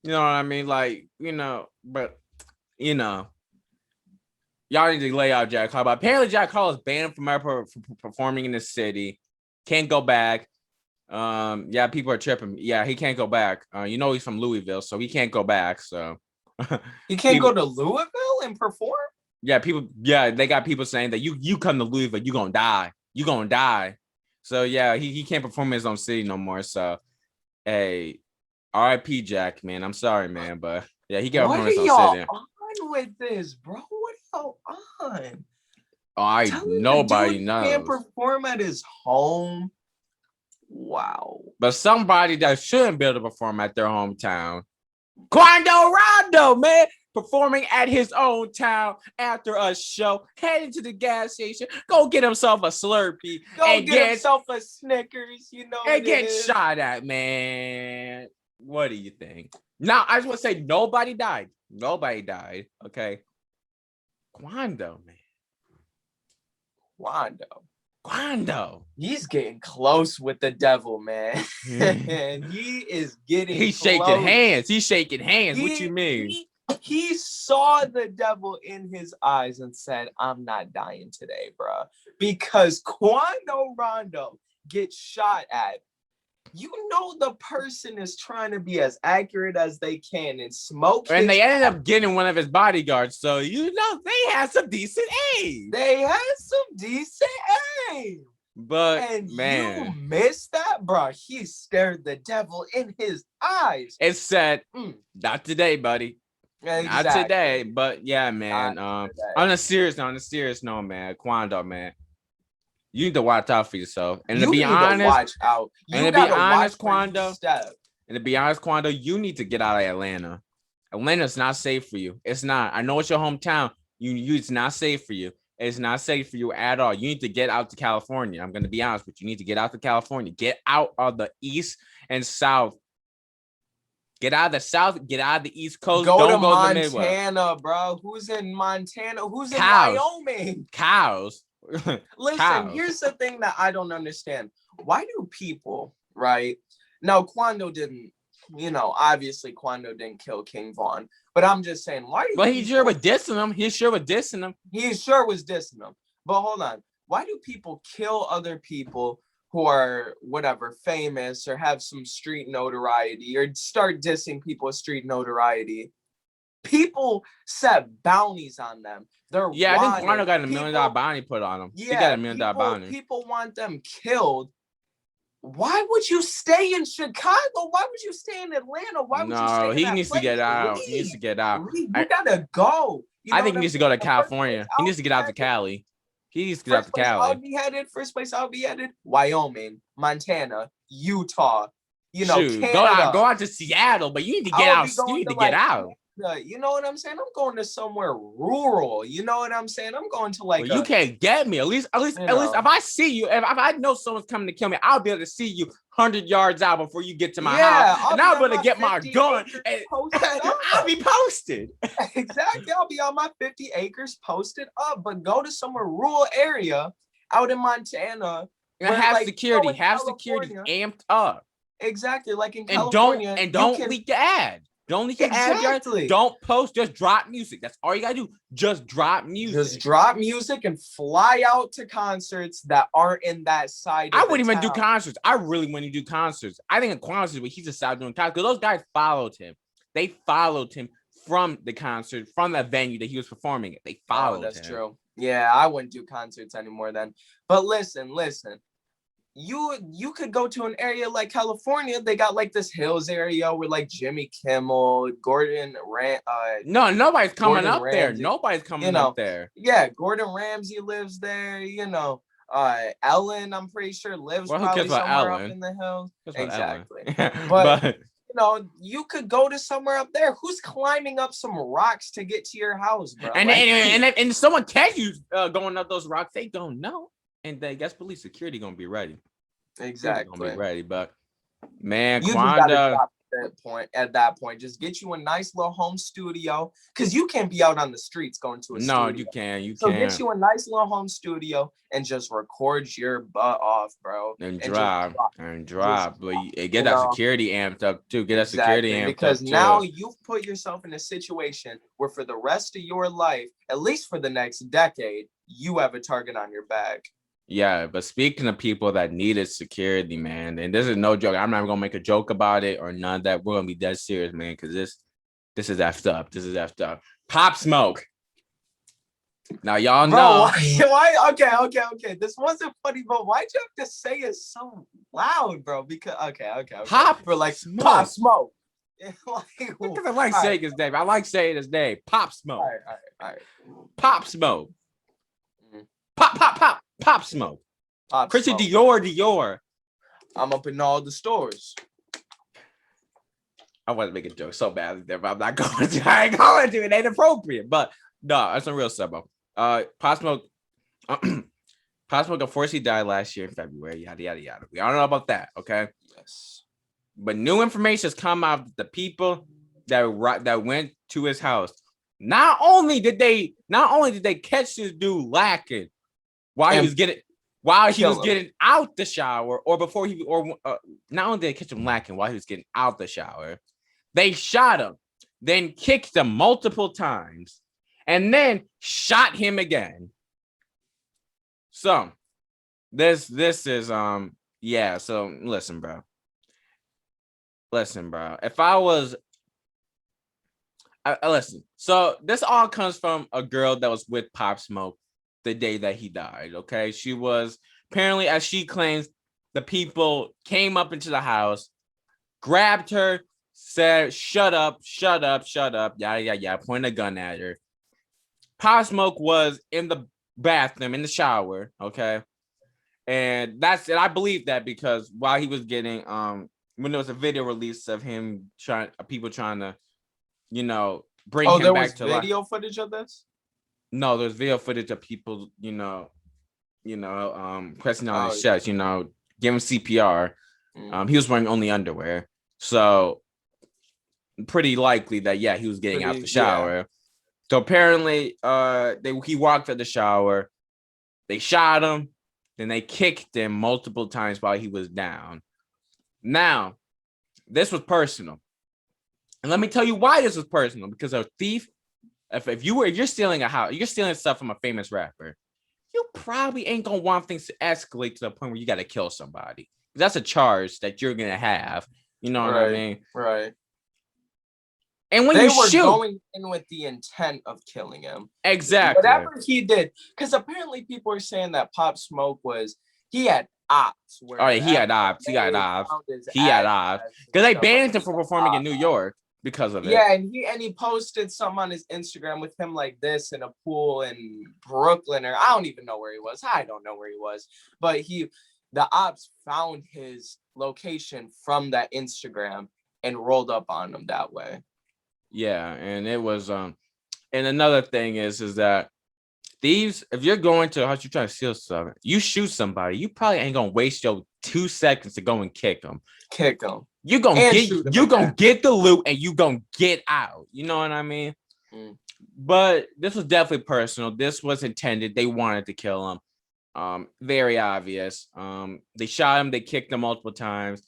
You know what I mean? Like, you know, but, you know. Y'all need to lay out Jack Harlow. Apparently, Jack Harlow is banned from ever performing in the city. Can't go back. Yeah, people are tripping. Yeah, he can't go back. You know he's from Louisville, so he can't go back. So he can't go to Louisville and perform. Yeah, people. Yeah, they got people saying that you come to Louisville, you gonna die. You gonna die. So yeah, he can't perform in his own city no more. So hey, R.I.P. Jack, man. I'm sorry, man, but yeah, he got perform in his own city. With this, bro, what are y'all on? Nobody knows. Can't perform at his home. Wow. But somebody that shouldn't be able to perform at their hometown, Quando Rondo, man, performing at his own town after a show, heading to the gas station, go get himself a Slurpee, and get himself a Snickers, you know, and get shot at, man. What do you think? Now, I just want to say nobody died. Nobody died. Okay. Quando, man. Quando. He's getting close with the devil, man. And he is getting He's close. shaking hands. He's shaking hands. What you mean? He saw the devil in his eyes and said, "I'm not dying today, bro." Because Quando Rondo gets shot at. You know the person is trying to be as accurate as they can and smoke. And they ended up getting one of his bodyguards, so you know they had some decent aim. But and man, you missed that, bro. He stared the devil in his eyes. It said, "Not today, buddy. Exactly. Not today." But yeah, man. On a serious note, man, Quando, man. You need to watch out for yourself. And to be honest, watch out. And to be honest, Quando, you need to get out of Atlanta. Atlanta's not safe for you. It's not. I know it's your hometown. It's not safe for you. It's not safe for you at all. You need to get out to California. I'm going to be honest with you. You need to get out to California. Get out of the East and South. Get out of the South. Get out of the East Coast. Don't go to Montana, bro. Who's in Montana? Who's in Wyoming? Cows. Listen, here's the thing that I don't understand. Why do people, right? Now, Quando didn't, obviously Quando didn't kill King Von, but I'm just saying, why do he sure was dissing him. He sure was dissing him. But hold on. Why do people kill other people who are whatever, famous or have some street notoriety or start dissing people with street notoriety? People set bounties on them. I think Quando got $1 million bounty put on him. Yeah, he got $1 million bounty. People want them killed. Why would you stay in Chicago? Why would you stay in Atlanta? Why would you stay in he needs to get out. He needs to get out. You gotta go. I think he needs to go to California. He needs to get out to Cali. He needs to get out to Cali. First place I'll be headed, Wyoming, Montana, Utah. Canada. Go out to Seattle, but you need to get out. You need to get out. You know what I'm saying? I'm going to somewhere rural. You know what I'm saying? I'm going to you can't get me. At least if I see you, if I know someone's coming to kill me, I'll be able to see you 100 yards out before you get to my house. And I'll be able to get my gun and I'll be posted. Exactly. I'll be on my 50 acres posted up, but go to somewhere rural area out in Montana have like, security, in have security California, amped up. exactly, like in And California, don't you can leak the ad. Don't leak your ad. exactly. Don't post. Just drop music. That's all you gotta do. Just drop music. Just drop music and fly out to concerts that aren't in that side. I wouldn't even do concerts. I really wouldn't do concerts. I think in concerts, but he just stopped doing concerts because those guys followed him. They followed him from the concert, from the venue that he was performing at. They followed him. That's true. Yeah, I wouldn't do concerts anymore then. But listen. You could go to an area like California. They got like this hills area where like Jimmy Kimmel, Gordon no, nobody's coming Gordon up Ramsay, there. Nobody's coming up there. Yeah, Gordon Ramsay lives there. Ellen, I'm pretty sure lives probably somewhere up in the hills. Exactly. But you could go to somewhere up there. Who's climbing up some rocks to get to your house, bro? And someone catch you going up those rocks, they don't know. And they guess police security gonna be ready. Exactly. Gonna be ready, but man, you Quanda. At that point, just get you a nice little home studio, because you can't be out on the streets going to a studio. No, you can't. You can't. Get you a nice little home studio and just record your butt off, bro. And drive. But get that security amped up too. Get that security amped up because now you've put yourself in a situation where for the rest of your life, at least for the next decade, you have a target on your back. Yeah, but speaking of people that needed security, man, and this is no joke. I'm not gonna make a joke about it or none of that. We're gonna be dead serious, man, because this is effed up. This is effed up. Pop Smoke. Now y'all know. Why? Okay. This wasn't funny, but why'd you have to say it so loud, bro? Because okay. Pop Smoke. Because I like saying his name. I like saying his name. Pop Smoke. All right. Pop Smoke. Pop Smoke. Chrissy Dior. I'm up in all the stores. I want to make a joke so badly there, but I'm not going to. I ain't going to. It ain't appropriate. But no, that's some real stuff, bro. Pop Smoke. Pop Smoke, unfortunately, died last year in February. Yada yada yada. We all know about that, okay? Yes. But new information has come out of the people that went to his house. Not only did they catch this dude lacking while he was getting out the shower, not only did they catch him lacking while he was getting out the shower, they shot him, then kicked him multiple times, and then shot him again. So this is yeah. So listen, bro. If I was listen, so this all comes from a girl that was with Pop Smoke the day that he died. Okay, she was apparently, as she claims, the people came up into the house, grabbed her, said, "Shut up, yeah," pointed a gun at her. Pop Smoke was in the bathroom, in the shower, okay, and that's it. I believe that because while he was getting when there was a video release of him people trying to, bring him back to life. Oh, there was video footage of this? No, there's video footage of people, pressing on his chest, giving CPR. He was wearing only underwear, so pretty likely that he was getting out the shower. Yeah. So apparently, he walked out the shower. They shot him, then they kicked him multiple times while he was down. Now, this was personal, and let me tell you why this was personal. Because a thief, if you're stealing a house, you're stealing stuff from a famous rapper, you probably ain't gonna want things to escalate to the point where you got to kill somebody. That's a charge that you're gonna have. You know what I mean? Right. And when they you were shoot, going in with the intent of killing him. Exactly. Whatever he did, because apparently people are saying that Pop Smoke he had ops. He had ops. Because they banned him from performing in New York because of it. Yeah, and he posted something on his Instagram with him like this in a pool in Brooklyn, or I don't even know where he was. I don't know where he was, but the ops found his location from that Instagram and rolled up on him that way. Yeah, and it was and another thing is that thieves, if you're going to a house, you're trying to steal something, you shoot somebody, you probably ain't gonna waste your 2 seconds to go and kick them. You're gonna get the loot and you gonna get out. You know what I mean? But this was definitely personal. This was intended. They wanted to kill him. Very obvious. They shot him, they kicked him multiple times.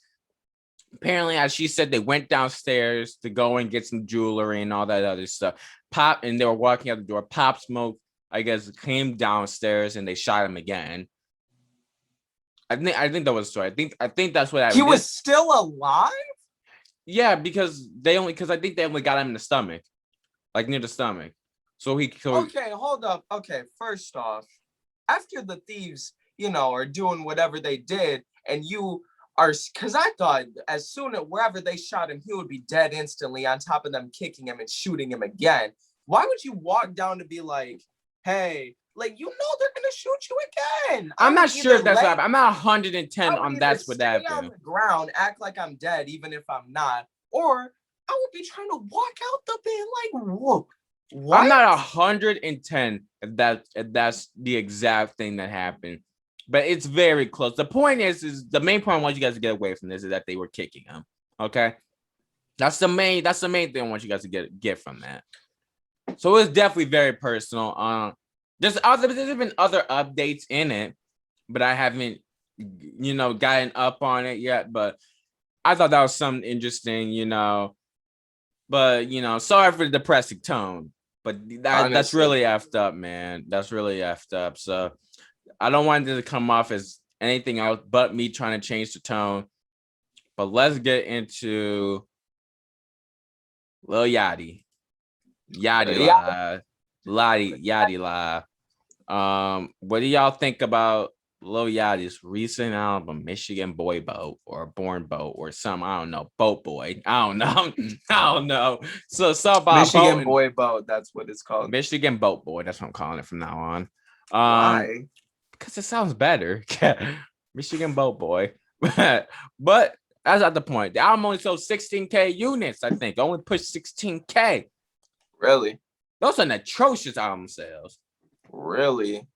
Apparently, as she said, they went downstairs to go and get some jewelry and all that other stuff. Pop, and they were walking out the door. Pop Smoke, I guess, came downstairs and they shot him again. I think that was the story. I think that's what he was still alive. Yeah, because I think they only got him in the stomach, like near the stomach. Okay, hold up. Okay, first off, after the thieves, are doing whatever they did, and you are, because I thought as soon as wherever they shot him, he would be dead instantly. On top of them kicking him and shooting him again. Why would you walk down to be like, hey? Like, they're gonna shoot you again. I'm not sure if that's what happened. I'm not 110 on that's what happened. On the ground, act like I'm dead, even if I'm not, or I would be trying to walk out the bed like, whoa. What? I'm not 110 if that's the exact thing that happened, but it's very close. The point is the main point I want you guys to get away from this is that they were kicking him. Okay, that's the main thing I want you guys to get from that. So it's definitely very personal. There's been other updates in it, but I haven't, gotten up on it yet. But I thought that was something interesting, But sorry for the depressing tone, but that's really effed up, man. That's really effed up. So I don't want it to come off as anything else but me trying to change the tone. But let's get into Lil Yachty. Yachty La. What do y'all think about Lil Yachty's recent album, Michigan Boy Boat or Born Boat or something? I don't know. Boat Boy. I don't know. So about Michigan Boy Boat. That's what it's called. Michigan Boat Boy. That's what I'm calling it from now on. Why? Because it sounds better. Michigan Boat Boy. But that's not the point. The album only sold 16K units, I think. Only pushed 16K. Really? Those are an atrocious album sales. Really?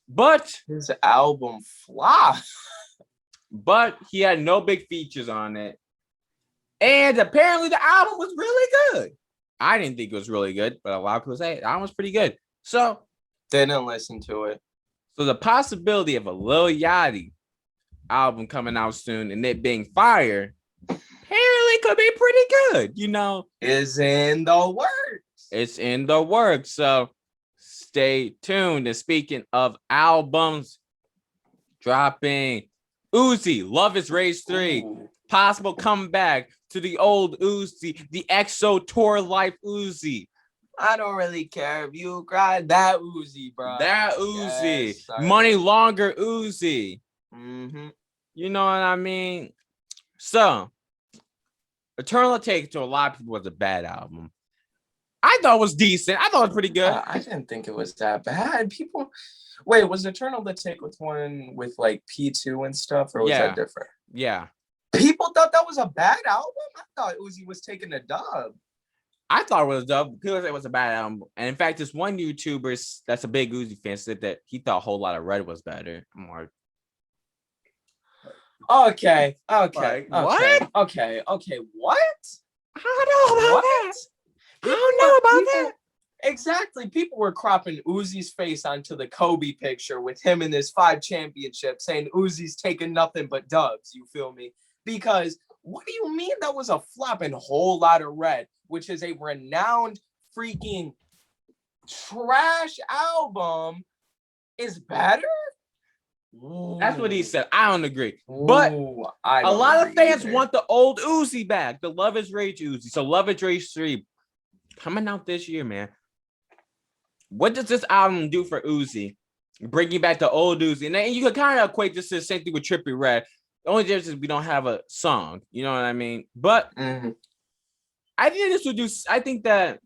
But his album flopped. But he had no big features on it. And apparently the album was really good. I didn't think it was really good, but a lot of people say the album was pretty good. So didn't listen to it. So the possibility of a Lil Yachty album coming out soon and it being fire apparently could be pretty good, Is in the works. It's in the works. So stay tuned. And speaking of albums dropping, Uzi, Love is Rage 3. Ooh. Possible comeback to the old Uzi, the EXO Tour Life Uzi. I don't really care if you cry. That Uzi, bro. That Uzi. Yes, Money Longer Uzi. Mm-hmm. You know what I mean? So, Eternal Take to a lot of people was a bad album. I thought it was decent. I thought it was pretty good. I didn't think it was that bad. Wait, was Eternal the Take with one with like P2 and stuff, or was that different? Yeah. People thought that was a bad album? I thought Uzi was taking a dub. I thought it was a dub. People said it was a bad album. And in fact, this one YouTuber that's a big Uzi fan said that he thought a whole lot of Red was better. I'm like, okay. What? Okay. What? I don't know about that. I don't know about that. Exactly. People were cropping Uzi's face onto the Kobe picture with him in his 5 championships, saying Uzi's taking nothing but dubs. You feel me? Because what do you mean that was a flop and Whole Lot of Red, which is a renowned freaking trash album, is better? Ooh. That's what he said. I don't agree. But a lot of fans want the old Uzi back, the Love is Rage Uzi. So Love is Rage 3 coming out this year, man. What does this album do for Uzi? Bringing back the old Uzi. And then you can kind of equate this to the same thing with Trippie Redd. The only difference is we don't have a song. You know what I mean? But I think this would do. I think that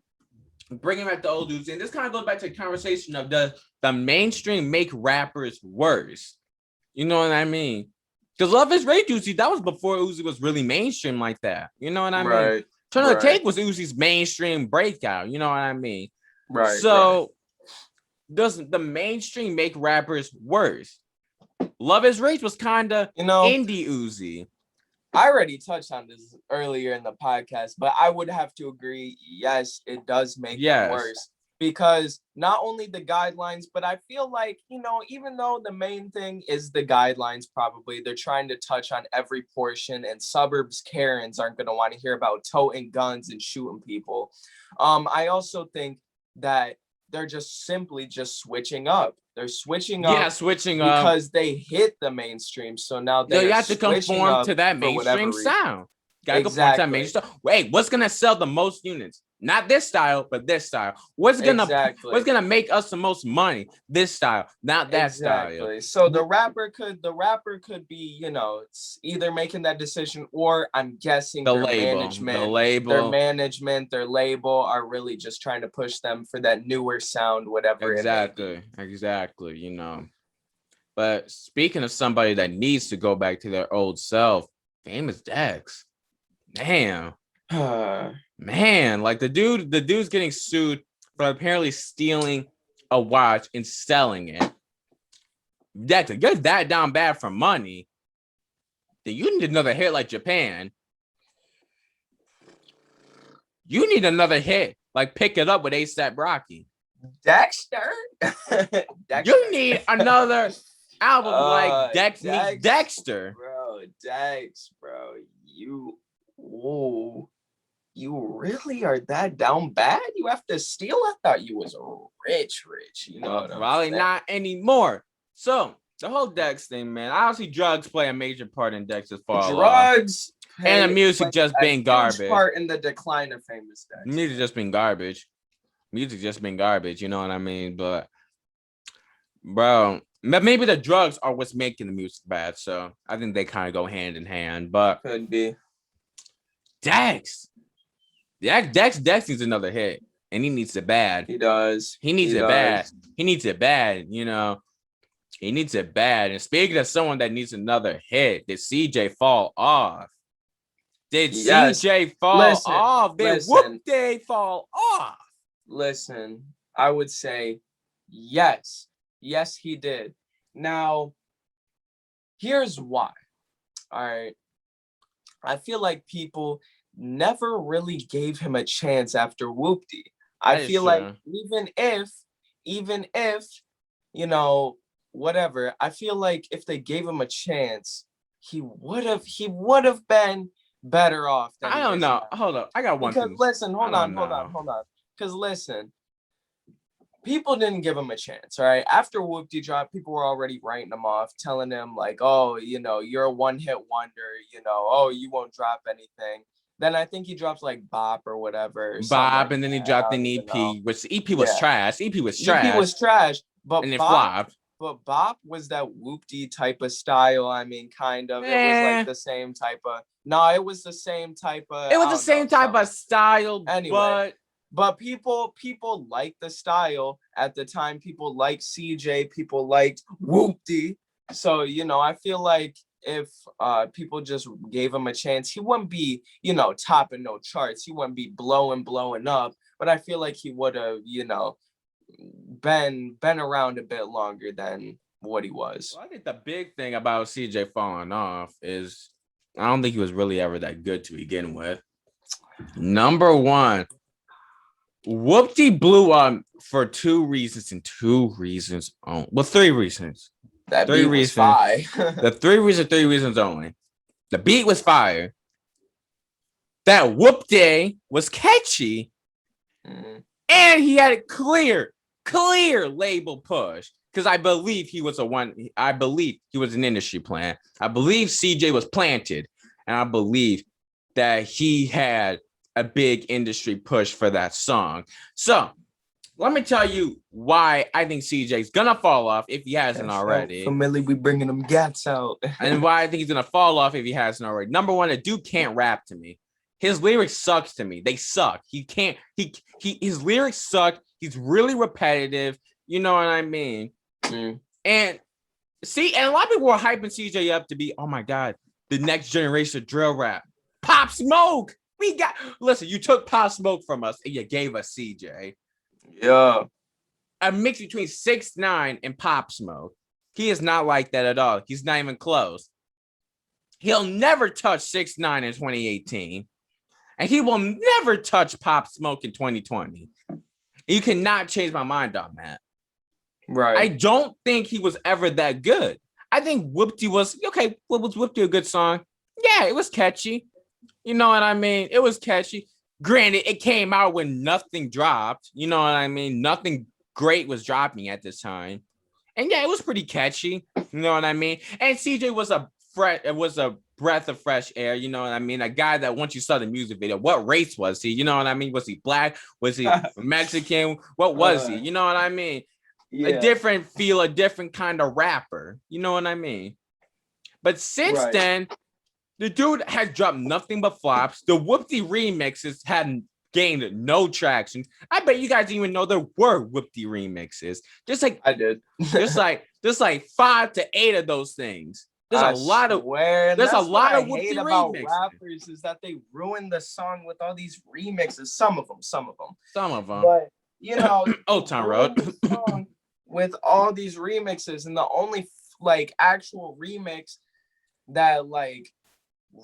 bringing back the old Uzi, and this kind of goes back to the conversation of the mainstream make rappers worse. You know what I mean? Because Love is Rage Uzi, that was before Uzi was really mainstream like that. You know what I mean? Turn the Take was Uzi's mainstream breakout. You know what I mean? Right. So does the mainstream make rappers worse? Love is Rage was kind of indie Uzi. I already touched on this earlier in the podcast, but I would have to agree. Yes, it does make it worse. because not only the guidelines, but I feel like, you know, even though the main thing is the guidelines, probably they're trying to touch on every portion, and suburbs Karens aren't going to want to hear about toting guns and shooting people. I also think that they're just simply just switching up. They're switching up switching up because they hit the mainstream. So now they you have to conform to that mainstream sound. Gotta conform to that mainstream. Wait, what's gonna sell the most units? Not this style, but this style. What's gonna make us the most money? This style, not that style. So the rapper could be, you know, it's either making that decision, or I'm guessing their management, their label are really just trying to push them for that newer sound, whatever. Exactly. You know. But speaking of somebody that needs to go back to their old self, famous Dex. Damn. Man, like the dude's getting sued for apparently stealing a watch and selling it. Dex, you're that down bad for money. Then you need another hit like Japan. You need another hit like Pick It Up with A$AP Rocky. Dexter. You need another album like Dexter. Bro, Dex, bro. You really are that down bad? You have to steal? I thought you was rich. You know what I'm probably saying? Not anymore. So the whole Dex thing, man. I don't see drugs play a major part in Dex's fall. Drugs and the music just being garbage. Part in the decline of famous Dex. Music just been garbage. You know what I mean? But bro, maybe the drugs are what's making the music bad. So I think they kind of go hand in hand. But could be. Dex needs another hit, and he needs it bad. He does. He needs it bad. He needs it bad. You know, he needs it bad. And speaking of someone that needs another hit, did CJ fall off? CJ fall off? Did Whoop-Day fall off? Listen, I would say yes. Yes, he did. Now, here's why. All right. I feel like people never really gave him a chance after Whoop-Dee. I feel like even if, you know, whatever, I feel like if they gave him a chance, he would have been better off. I don't know. Hold up. I got one thing. Listen, hold on. Because listen, people didn't give him a chance, all right? After Whoop-Dee dropped, people were already writing him off, telling him like, oh, you know, you're a one-hit wonder, you know, oh, you won't drop anything. Then I think he drops like Bop or whatever. Bop, and then he dropped an EP, which the EP was trash. EP was trash, but and it flopped. But Bop was that Whoop-Dee type of style. I mean, kind of. It was like the same type of. No, it was the same type of. It was the same type of style. Anyway, but people liked the style at the time. People liked CJ. People liked Whoop-Dee. So, you know, I feel like if people just gave him a chance, he wouldn't be, you know, topping no charts. He wouldn't be blowing up. But I feel like he would have, you know, been around a bit longer than what he was. Well, I think the big thing about CJ falling off is I don't think he was really ever that good to begin with. Number one, Whoop-Dee blew up for two reasons only. Well, three reasons. That beat was fire. The three reasons only. The beat was fire. That Whoop-Day was catchy. And he had a clear label push. Because I believe he was an industry plant. I believe CJ was planted. And I believe that he had a big industry push for that song. So let me tell you why I think CJ's gonna fall off if he hasn't already. Familiar, we bringing them gats out. And why I think he's gonna fall off if he hasn't already. Number one, the dude can't rap to me. His lyrics sucks to me. They suck. His lyrics suck. He's really repetitive. You know what I mean? And a lot of people were hyping CJ up to be, oh my God, the next generation of drill rap. Pop Smoke. Listen, you took Pop Smoke from us and you gave us CJ. Yeah. A mix between 6ix9ine and Pop Smoke. He is not like that at all. He's not even close. He'll never touch 6ix9ine in 2018. And he will never touch Pop Smoke in 2020. You cannot change my mind on that. Right. I don't think he was ever that good. I think Whoopty was okay. Was Whoopty a good song? Yeah, it was catchy. You know what I mean? It was catchy. Granted, it came out when nothing dropped. You know what I mean? Nothing great was dropping at this time. And yeah, it was pretty catchy. You know what I mean? And CJ was a breath of fresh air. You know what I mean? A guy that once you saw the music video, what race was he? You know what I mean? Was he black? Was he Mexican? What was he? You know what I mean? Yeah. A different feel, a different kind of rapper. You know what I mean? But since then, the dude has dropped nothing but flops. The Whoopty remixes hadn't gained no traction. I bet you guys didn't even know there were Whoopty remixes. Just like I did. just like 5 to 8 of those things. There's a lot of Whoopty about remixes. Rappers is that they ruin the song with all these remixes. Some of them. But you know, Old Town Road with all these remixes, and the only like actual remix that like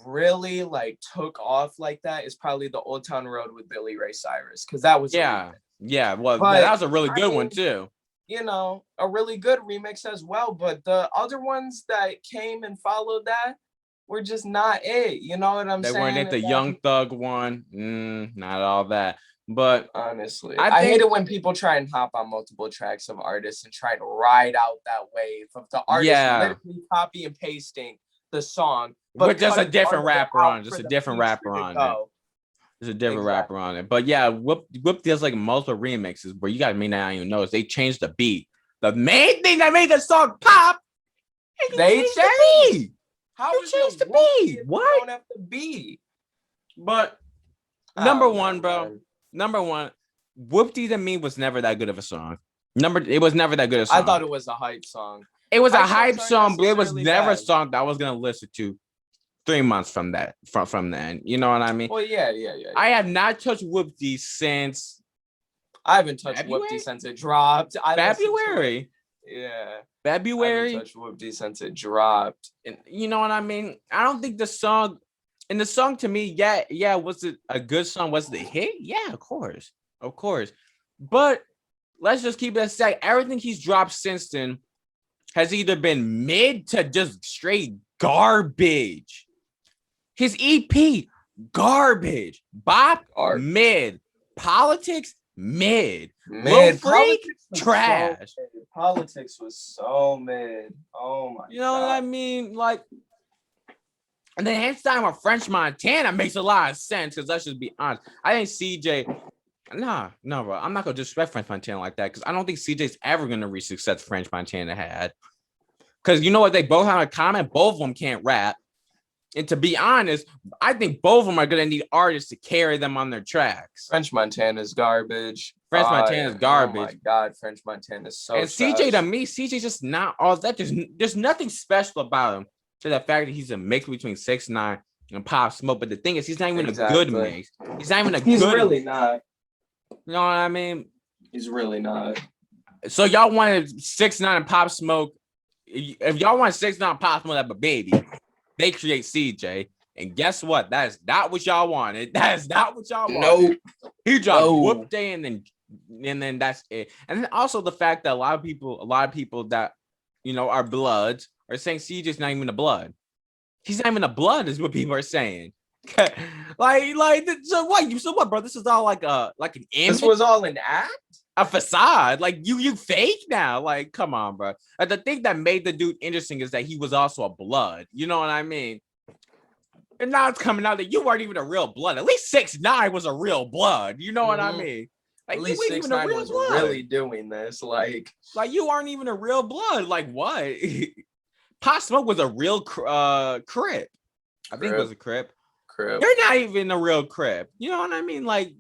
really like took off like that is probably the Old Town Road with Billy Ray Cyrus, because that was well, that was a really good one too. You know, a really good remix as well, but the other ones that came and followed that were just not it. You know what I'm saying? They weren't it. The Young Thug one, not all that. But honestly, I hate it when people try and hop on multiple tracks of artists and try to ride out that wave of the artist literally copy and pasting the song, but just a different rapper on, just a different rapper on it. There's a different rapper on it. But yeah, Whoop does like multiple remixes where you guys may not even notice they changed the beat. The main thing that made the song pop, they changed the beat. How you changed the beat? What? Don't have to be. But number one, Whoopty to me was never that good of a song. It was never that good of a song. I thought it was a hype song. It was a hype song, but it was never a song that I was gonna listen to 3 months from that. From then, you know what I mean? Well, yeah. I have not touched Whoopty since. I haven't touched Whoopty since it dropped. February. Yeah. February. I haven't touched Whoopty since it dropped. And you know what I mean? I don't think the song. And the song to me, yeah, was it a good song? Was it a hit? Yeah, of course. But let's just keep it aside. Everything he's dropped since then has either been mid to just straight garbage. His EP, garbage. Bop, mid. Politics, mid. Lil Freak, trash. Politics was so mid. Oh my God. You know what I mean? Like, and then hands down with French Montana makes a lot of sense, because let's just be honest. I think CJ, no, bro. I'm not gonna disrespect French Montana like that, because I don't think CJ's ever gonna reach success French Montana had. Because you know what they both have in common? Both of them can't rap. And to be honest, I think both of them are gonna need artists to carry them on their tracks. French Montana's garbage. French Montana's garbage. Oh my God, French Montana's so. And CJ to me, CJ's just not all that. There's nothing special about him. To the fact that he's a mix between 6ix9ine and Pop Smoke, but the thing is, he's not even a good mix. He's not even a good. He's really not. You know what I mean? He's really not. So y'all wanted 6ix9ine and Pop Smoke. If y'all want 6ix9ine and Pop Smoke to have a baby, they create CJ. And guess what? That is not what y'all wanted. That is not what y'all wanted. No. He dropped Whoop Day, and then that's it. And then also the fact that a lot of people that are Bloods are saying CJ's not even a Blood. He's not even a Blood, is what people are saying. So what, bro? This is all like an image. This was all an act, a facade. Like you fake now. Like, come on, bro. Like, the thing that made the dude interesting is that he was also a Blood. You know what I mean? And now it's coming out that you weren't even a real Blood. At least 6ix9ine was a real Blood. You know what I mean? Like, at least 6ix9ine was really doing this. Like you aren't even a real Blood. Like, what? Pop Smoke was a real Crip. I think it was a Crip. You're not even a real Crip. You know what I mean? Like,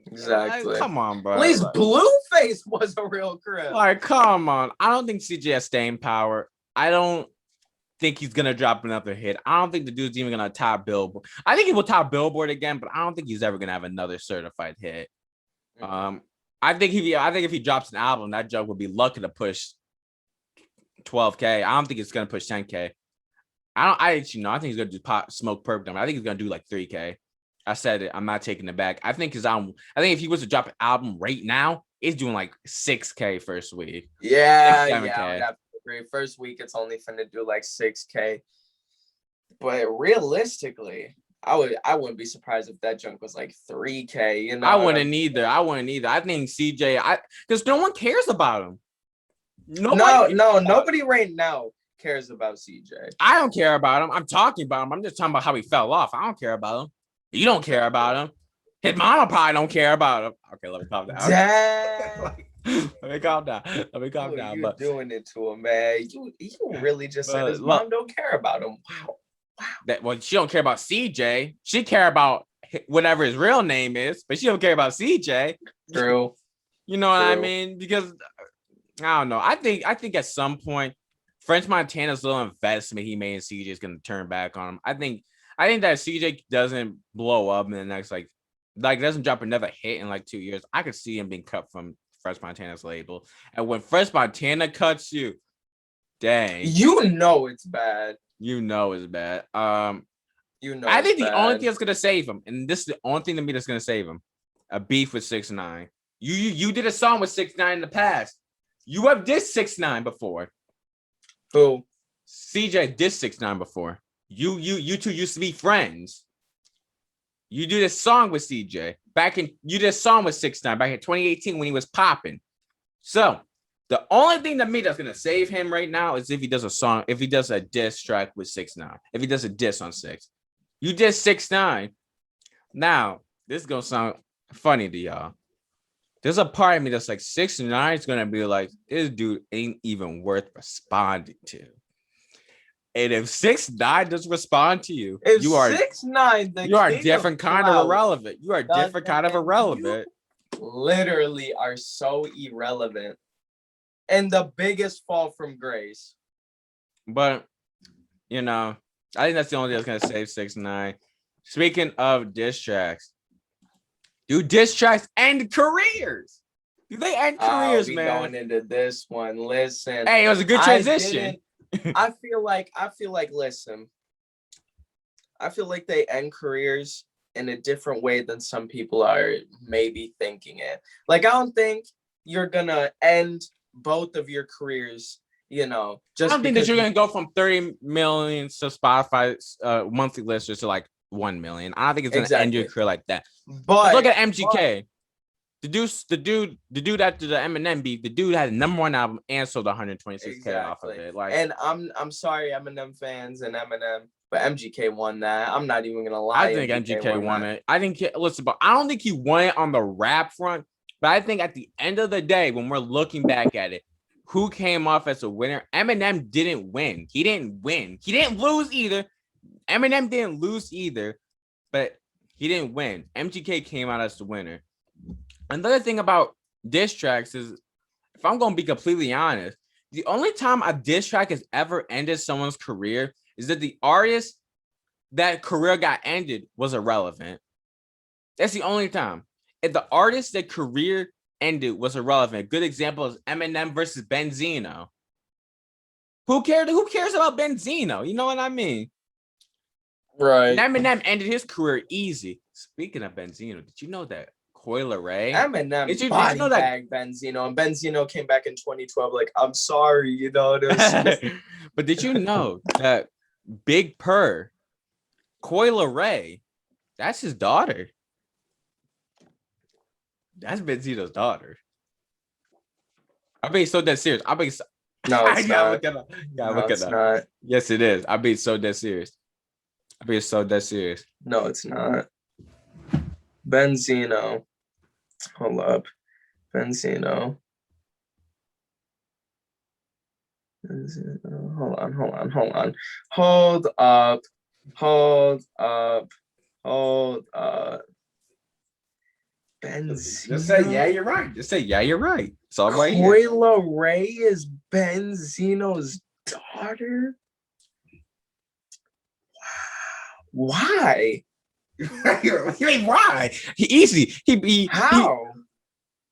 exactly. Come on, bro. At least Blueface was a real Crip. Like, come on. I don't think CJ has staying power. I don't think he's gonna drop another hit. I don't think the dude's even gonna top Billboard. I think he will top Billboard again, but I don't think he's ever gonna have another certified hit. I think if he drops an album, that joke would be lucky to push 12K. I don't think it's gonna push 10K. I think he's gonna do Pop Smoke Perp. I think he's gonna do like 3K. I said it. I'm not taking it back. I think if he was to drop an album right now, it's doing like 6K first week. Yeah, 7K. yeah, I would have to agree. First week, it's only finna do like 6K. But realistically, I wouldn't be surprised if that junk was like 3K. You know, I wouldn't either. I think CJ, because no one cares about him. Nobody right now cares about CJ. I don't care about him. I'm talking about him. I'm just talking about how he fell off. I don't care about him. You don't care about him. His mama probably don't care about him. Okay, let me calm down. Let me calm down. You're doing it to him, man. You really just said his mom don't care about him. Wow. She don't care about CJ. She care about whatever his real name is, but she don't care about CJ. True. You know what I mean? Because I don't know. I think at some point, French Montana's little investment he made in CJ is going to turn back on him. I think that CJ doesn't blow up in the next like doesn't drop another hit in like 2 years. I could see him being cut from Fresh Montana's label. And when Fresh Montana cuts you, dang, you know it's bad. You know it's bad. I think the only thing that's gonna save him, and this is the only thing to me that's gonna save him, a beef with 6ix9ine. You did a song with 6ix9ine in the past. You have dissed 6ix9ine before. Who? CJ dissed 6ix9ine before. You two used to be friends. You did a song with CJ you did a song with 6ix9ine back in 2018 when he was popping. So the only thing to me that's gonna save him right now is if he does a diss track with 6ix9ine. If he does a diss on 6. You diss 6ix9ine. Now, this is gonna sound funny to y'all. There's a part of me that's like 6ix9ine is gonna be like, this dude ain't even worth responding to. And if 6ix9ine doesn't respond to you, you are 6ix9ine. You are different kind of irrelevant. You are different kind of irrelevant. Literally are so irrelevant. And the biggest fall from grace. But I think that's the only thing that's gonna save 6ix9ine. Speaking of diss tracks, do diss tracks end careers? Do they end careers, man? Going into this one. Listen. Hey, it was a good transition. I feel like listen. I feel like they end careers in a different way than some people are maybe thinking it. Like, I don't think you're gonna end both of your careers, just I don't think that you're gonna go from 30 million to Spotify's monthly listeners to like 1 million. I don't think it's gonna end your career like that. But look at MGK. The dude after the Eminem beat, the dude had the #1 album and sold 126K off of it. Like, and I'm sorry, Eminem fans and Eminem, but MGK won that. I'm not even gonna lie. I think MGK won it. I don't think he won it on the rap front, but I think at the end of the day, when we're looking back at it, who came off as a winner? Eminem didn't win. He didn't win. He didn't lose either. Eminem didn't lose either, but he didn't win. MGK came out as the winner. Another thing about diss tracks is, if I'm going to be completely honest, the only time a diss track has ever ended someone's career is that the artist that career got ended was irrelevant. That's the only time. If the artist that career ended was irrelevant, a good example is Eminem versus Benzino. Who cares about Benzino? You know what I mean? Right. And Eminem ended his career easy. Speaking of Benzino, did you know that Coil Ray? Eminem body bag Benzino, and Benzino came back in 2012 like, I'm sorry, But did you know that Big Purr, Coil Ray, that's his daughter? That's Benzino's daughter. I'm being so dead serious. No, it's not. Look at that. Yes, it is. I'm being so dead serious. No, it's not. Benzino. Hold up. Benzino. Hold on. Hold up. Benzino. Just say, yeah, you're right. It's all right here. Coil Ray is Benzino's daughter? Wow. Why? Why? Easy. How?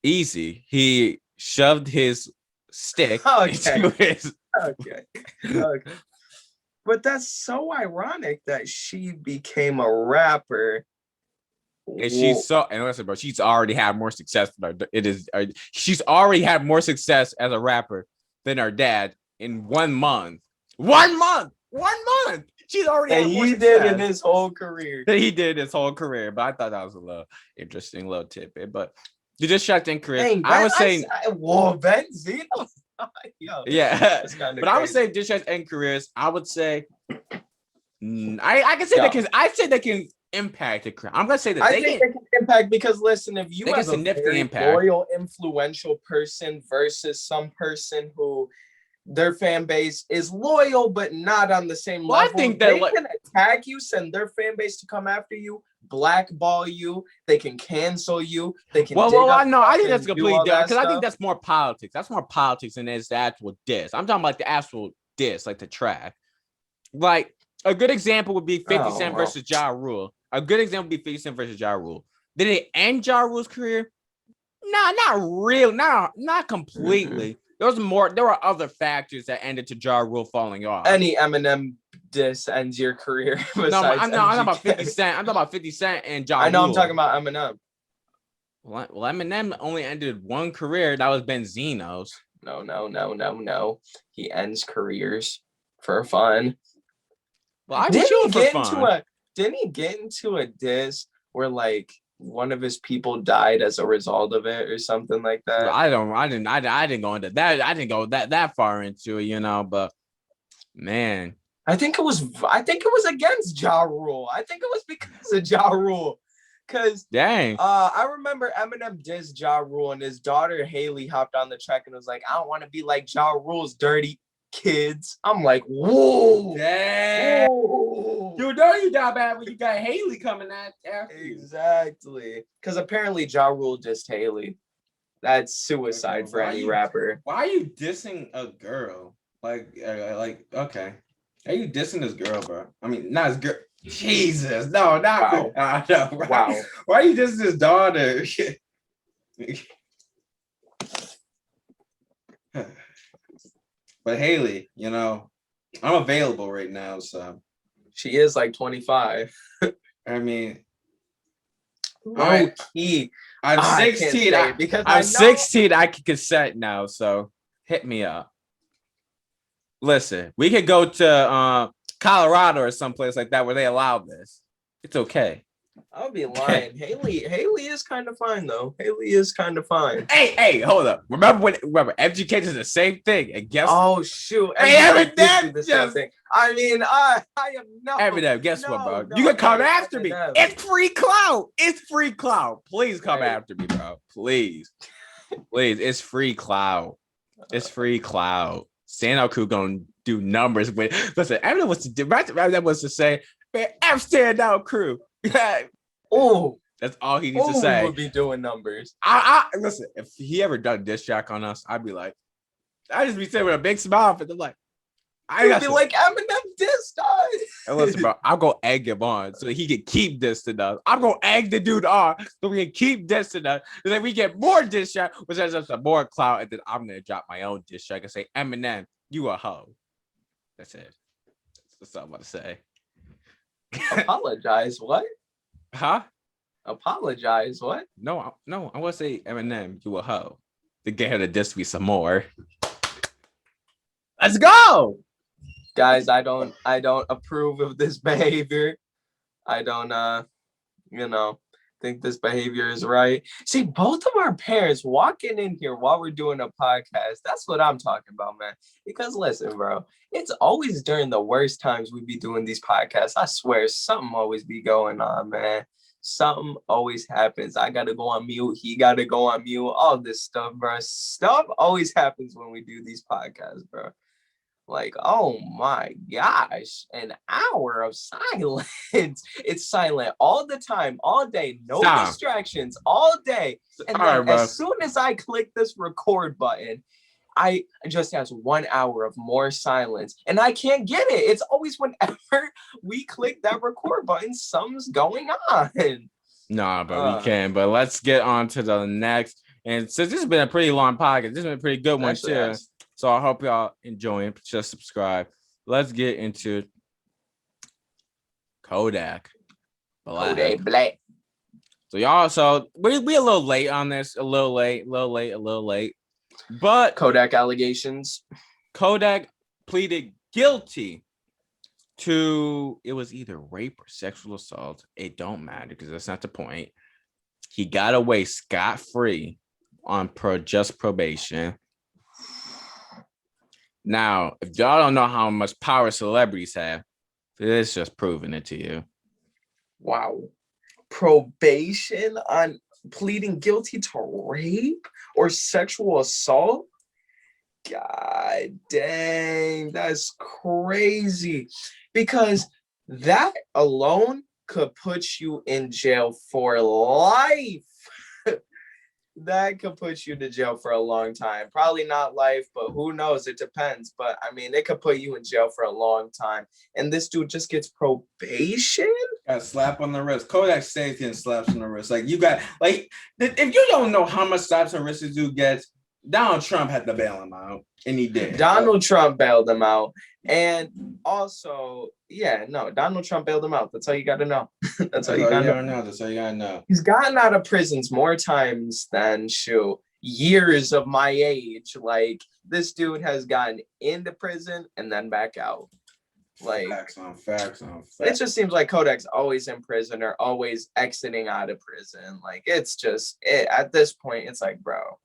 Easy. He shoved his stick into his. Okay. But that's so ironic that she became a rapper And listen, bro, she's already had more success than she's already had more success as a rapper than her dad in 1 month. 1 month. 1 month. She's already had more success did in his whole career. That he did his whole career. But I thought that was a little interesting little tidbit. But you just checked in, Chris. Dang, I was saying, Ben Zeno. Yo, yeah, but I would say just checked in careers. I would say I can say I say they can impact a career. I'm gonna say that I think they can impact because listen, if you have a very loyal, influential person versus some person who their fan base is loyal but not on the same level, I think that they can attack you, send their fan base to come after you, blackball you, they can cancel you, they can. I think that's completely different because I think that's more politics. That's more politics than it's the actual diss. I'm talking about the actual diss, like the track. Like a good example would be 50 Cent versus Ja Rule. A good example would be 50 Cent versus Ja Rule. Did it end Ja Rule's career? No, not real, not completely. Mm-hmm. There were other factors that ended to Ja Rule falling off. Any Eminem diss ends your career. No, I'm talking about 50 Cent. I'm talking about 50 Cent and Ja Rule. I know I'm talking about Eminem. Well, Eminem only ended one career. That was Benzino's. No. He ends careers for fun. Well, I didn't he get into a diss where like one of his people died as a result of it or something like that? Well, I didn't go into that. I didn't go that far into it, but man. I think it was against Ja Rule. I think it was because of Ja Rule. Cause I remember Eminem dissed Ja Rule and his daughter Haley hopped on the track and was like, I don't want to be like Ja Rule's dirty kids. I'm like, whoa. Dang. Whoa. You know you got bad when you got Haley coming after you. Exactly. Because apparently Ja Rule dissed Haley. That's suicide for any rapper. Why are you dissing a girl? Like, okay. Are you dissing this girl, bro? I mean, not his girl. Jesus. No, not wow. No, right? Wow. Why are you dissing his daughter? But Haley, I'm available right now, so. She is like 25. I mean, key. I'm 16. I'm 16. I can consent now, so hit me up. Listen, we could go to Colorado or someplace like that where they allow this. It's okay. I'll be lying. Haley is kind of fine though. Haley is kind of fine. Hey, hold up. Remember MGK is the same thing. And guess shoot. Eminem the same thing. I mean, I am not. Eminem, guess what, bro? You can come after me. It's free clout. It's free clout. Please come after me, bro. Please. It's free clout. It's free clout. Standout crew gonna do numbers with. Listen, Eminem was to say, man, F Standout crew. Oh, that's all he needs to say. He would be doing numbers. I listen. If he ever done diss track on us, I'd be like, I'd just be saying with a big smile, but I'm like, I'd be like Eminem dissed us. And listen, bro, I'll go egg him on so he can keep dissing us. I'm gonna egg the dude on so we can keep dissing us, and then we get more diss track, which has us some more clout, and then I'm gonna drop my own diss track and say, Eminem, you a hoe. That's it. That's all I'm gonna say. Apologize, what? Huh? Apologize, what? No, I want to say Eminem, you a hoe. To get her to diss me some more. Let's go! Guys, I don't approve of this behavior. I don't think this behavior is right. See, both of our parents walking in here while we're doing a podcast, that's what I'm talking about, man. Because listen, bro, it's always during the worst times we be doing these podcasts. I swear, something always be going on, man. Something always happens. I gotta go on mute. He gotta go on mute. All this stuff, bro. Stuff always happens when we do these podcasts, bro. Like, oh my gosh, an hour of silence. It's silent all the time, all day, no distractions, all day. And then as soon as I click this record button, I just has 1 hour of more silence. And I can't get it. It's always whenever we click that record button, something's going on. Nah, but we can. But let's get on to the next. And since this has been a pretty long podcast, this has been a pretty good one too. Yes. So I hope y'all enjoying. Just subscribe. Let's get into Kodak Black. So we a little late on this, a little late. But Kodak allegations. Kodak pleaded guilty to, it was either rape or sexual assault. It don't matter because that's not the point. He got away scot-free on just probation. Now, if y'all don't know how much power celebrities have, it's just proving it to you. Wow. Probation on pleading guilty to rape or sexual assault? God dang, that's crazy. Because that alone could put you in jail for life. That could put you to jail for a long time. Probably not life, but who knows? It depends. But I mean, it could put you in jail for a long time. And this dude just gets probation? Got a slap on the wrist. Kodak stays getting slaps on the wrist. Like, you got, like, if you don't know how much slaps on the wrist this dude gets, Donald Trump had to bail him out. And he did. Donald Trump bailed him out. And also, Donald Trump bailed him out. That's all you got to know. That's all you got to know. That's all you got to know. He's gotten out of prisons more times than years of my age. Like, this dude has gotten into prison and then back out. Like, facts on facts. It just seems like Kodak's always in prison or always exiting out of prison. Like, it's just, at this point, it's like, bro.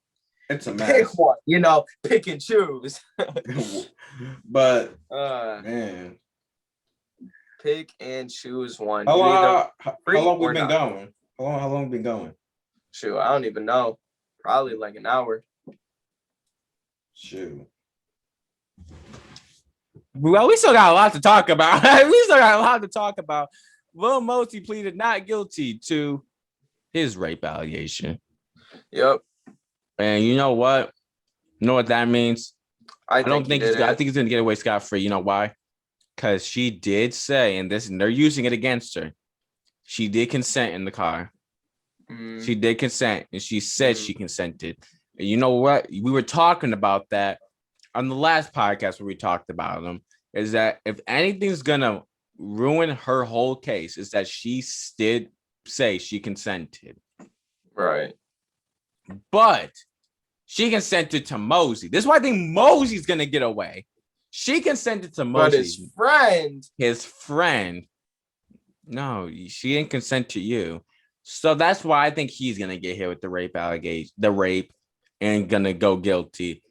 It's a mess. Pick one, pick and choose. But man, pick and choose one. How long we been going? How long been going? Shoot, I don't even know. Probably like an hour. Shoot. Well, we still got a lot to talk about. Lil Mosey pleaded not guilty to his rape allegation. Yep. And you know what? You know what that means? I think he's gonna get away scot-free. You know why? Because she did say, and they're using it against her. She did consent in the car. She did consent, and she said she consented. And you know what? We were talking about that on the last podcast where we talked about them. Is that if anything's gonna ruin her whole case, is that she did say she consented. Right. But she consented to Mosey. This is why I think Mosey's gonna get away. She consented to Mosey. But his friend. No, she didn't consent to you. So that's why I think he's gonna get hit with the rape allegation, and gonna go guilty.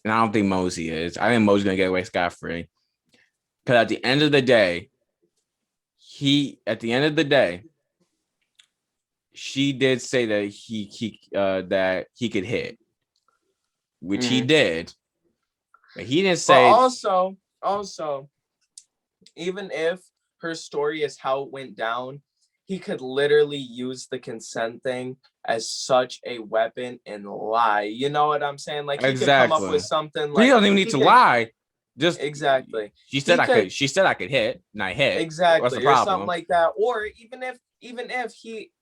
And I don't think Mosey is. I think Mosey's gonna get away scot-free. Because at the end of the day, she did say that he could hit, which he did, but he didn't say. But also, even if her story is how it went down, he could literally use the consent thing as such a weapon and lie. You know what I'm saying? Like, he could come up with something like, he don't even need to lie. Just exactly. She said I could hit, and I hit. Exactly. What's the problem? Or something like that. Or even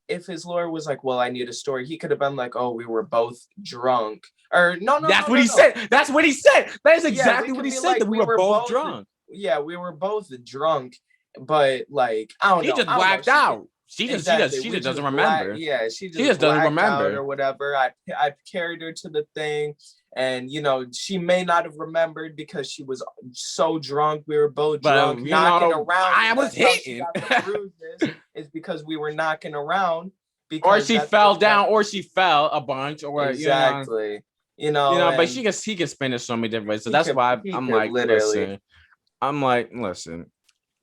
if his lawyer was like, well, I need a story, he could have been like, oh, we were both drunk. Or no. That's what he said. That's what he said. That is exactly what he said. Like, that we were both drunk. Yeah, we were both drunk, but like, I don't know. He just blacked out. She just doesn't remember. She just doesn't remember or whatever. I carried her to the thing, and she may not have remembered because she was so drunk. We were both drunk, knocking around. I was hitting. Is because we were knocking around. Or she fell down, or she fell a bunch, or exactly. But he can spin it so many different ways. So that's why I'm like, listen,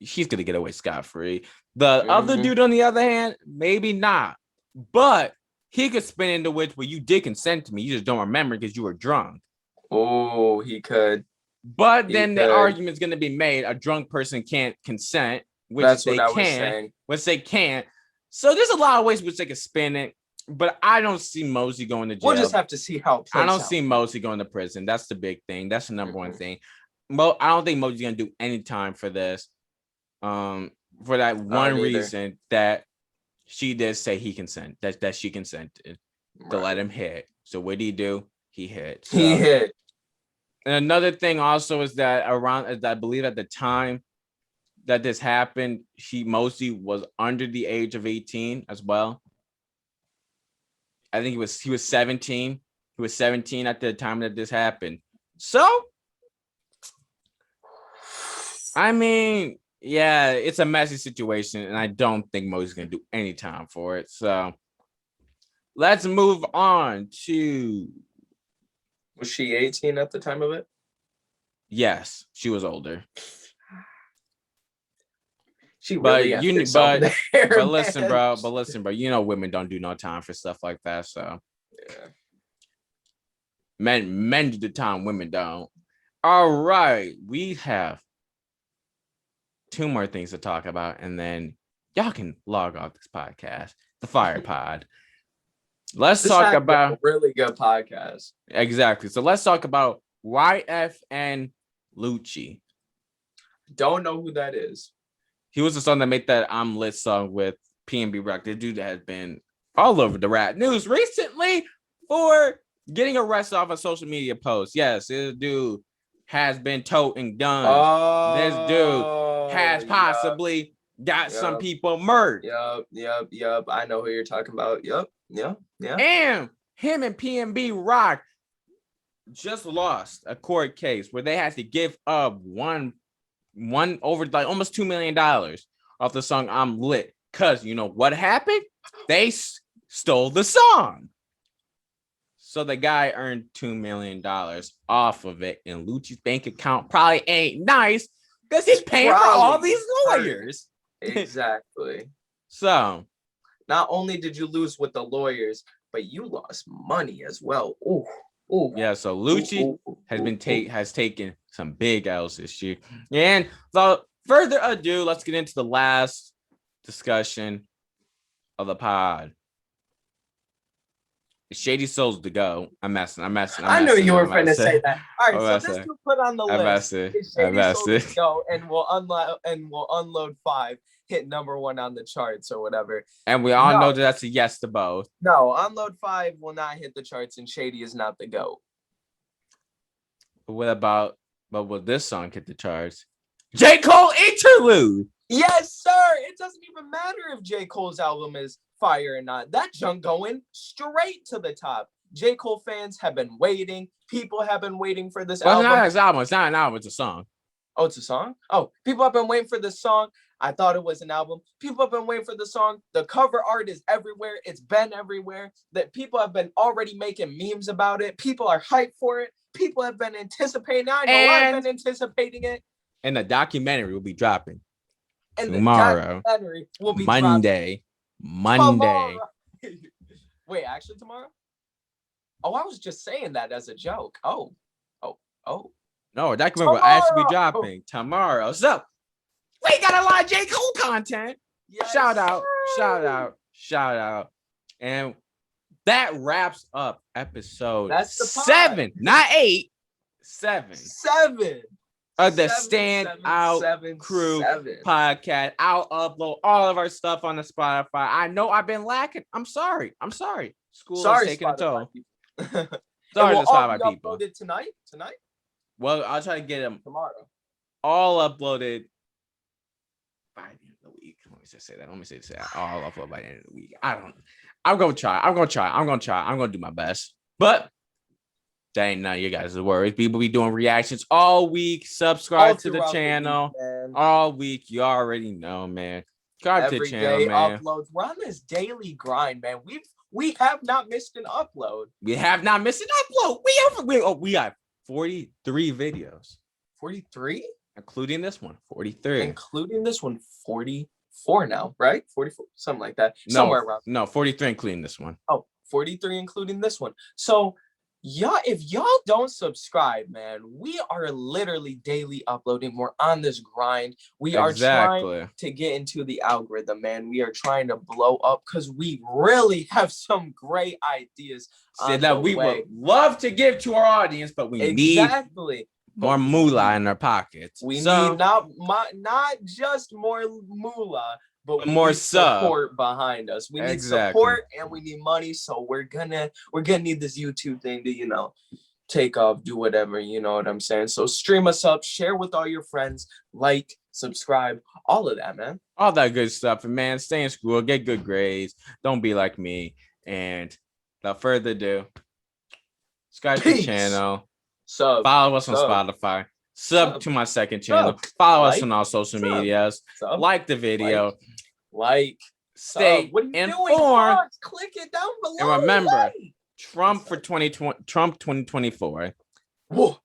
she's gonna get away scot-free. The other dude, on the other hand, maybe not. But he could spin into which, well, you did consent to me. You just don't remember because you were drunk. Oh, he could. But then the argument's gonna be made: a drunk person can't consent, which they can't. So there's a lot of ways which they can spin it. But I don't see Mosey going to jail. We'll just have to see how it plays out. See Mosey going to prison. That's the big thing. That's the number one thing. I don't think Mosey's gonna do any time for this. For that one reason that she did say he consent, that she consented to let him hit. So what did he do? He hit. So. He hit. And another thing also is that I believe at the time that this happened, Mosey was under the age of 18 as well. I think he was 17. He was 17 at the time that this happened. So, I mean, yeah, it's a messy situation, and I don't think Mo's gonna do any time for it. So let's move on to. Was she 18 at the time of it? Yes, she was older. She really but listen, bro. But listen, bro. You know, women don't do no time for stuff like that. So yeah, men do the time, women don't. All right, we have 2 more things to talk about, and then y'all can log off this podcast, the Fire Pod. Let's talk about a really good podcast. Exactly. So let's talk about YF and Lucci. Don't know who that is. He was the song that made that I'm Lit song with PNB Rock. The dude that has been all over the rap news recently for getting arrested off a social media post. Yes, this dude has been toting guns. This dude has possibly got some people murdered. Yep. I know who you're talking about. Yep. And him and PNB Rock just lost a court case where they had to give up one over like almost $2 million off the song I'm Lit. Cause you know what happened? They stole the song. So the guy earned $2 million off of it, and Lucci's bank account probably ain't nice because he's paying for all these lawyers. Exactly. So not only did you lose with the lawyers, but you lost money as well. Ooh. Yeah, so Lucci has taken some big L's this year. And without further ado, let's get into the last discussion of the pod. Shady Souls to go. I'm messing. I knew you were going to say that. All right, so this to put on the list is Shady Souls to go, and we'll unload 5. Hit number 1 on the charts or whatever. And we all know that that's a yes to both. No, Unload 5 will not hit the charts, and Shady is not the GOAT. But will this song hit the charts? J. Cole Interlude. Yes, sir. It doesn't even matter if J. Cole's album is fire or not. That junk going straight to the top. J. Cole fans have been waiting. People have been waiting for this album. It's not his album. It's not an album. It's a song. Oh, it's a song? Oh, people have been waiting for this song. I thought it was an album. People have been waiting for the song. The cover art is everywhere. It's been everywhere. That people have been already making memes about it. People are hyped for it. People have been anticipating. I know I've been anticipating it. And the documentary will be dropping tomorrow. The documentary will be Monday. Tomorrow. Wait, actually tomorrow? Oh, I was just saying that as a joke. Oh. No, that will actually be dropping tomorrow. So we got a lot of J. Cole content. Yes, shout out. And that wraps up episode 7, not 8, 7. 7 of the Standout Crew podcast. I'll upload all of our stuff on the Spotify. I know I've been lacking. I'm sorry. School is taking a toll. Sorry to Spotify people. Uploaded tonight? Well, I'll try to get them tomorrow. All uploaded by the end of the week. Let me just say that. All uploaded by the end of the week. I'm gonna try. I'm gonna do my best. But that ain't none of you guys' worries. People be doing reactions all week. Subscribe to the channel all week. You already know, man. Subscribe to the channel, man. Uploads. We're on this daily grind, man. We have not missed an upload. We have 43 videos. 43? Including this one. 43. Including this one. 44 now, right? 44, something like that. No, somewhere around. No, 43 including this one. Oh, 43 including this one. So if y'all don't subscribe, man, we are literally daily uploading. We're on this grind. We are trying to get into the algorithm, man. We are trying to blow up because we really have some great ideas that we would love to give to our audience, but we need more moolah in our pockets. We need not just more moolah, but more support behind us. We need support and we need money. So we're gonna need this YouTube thing to, take off, do whatever, you know what I'm saying? So stream us up, share with all your friends, like, subscribe, all of that, man. All that good stuff. And man, stay in school, get good grades. Don't be like me. And without further ado, subscribe to the channel. Follow us on Spotify. Sub to my second channel. Follow us on all social medias. Like the video. Stay informed. Click it down below. And remember, Trump 2024. Whoa.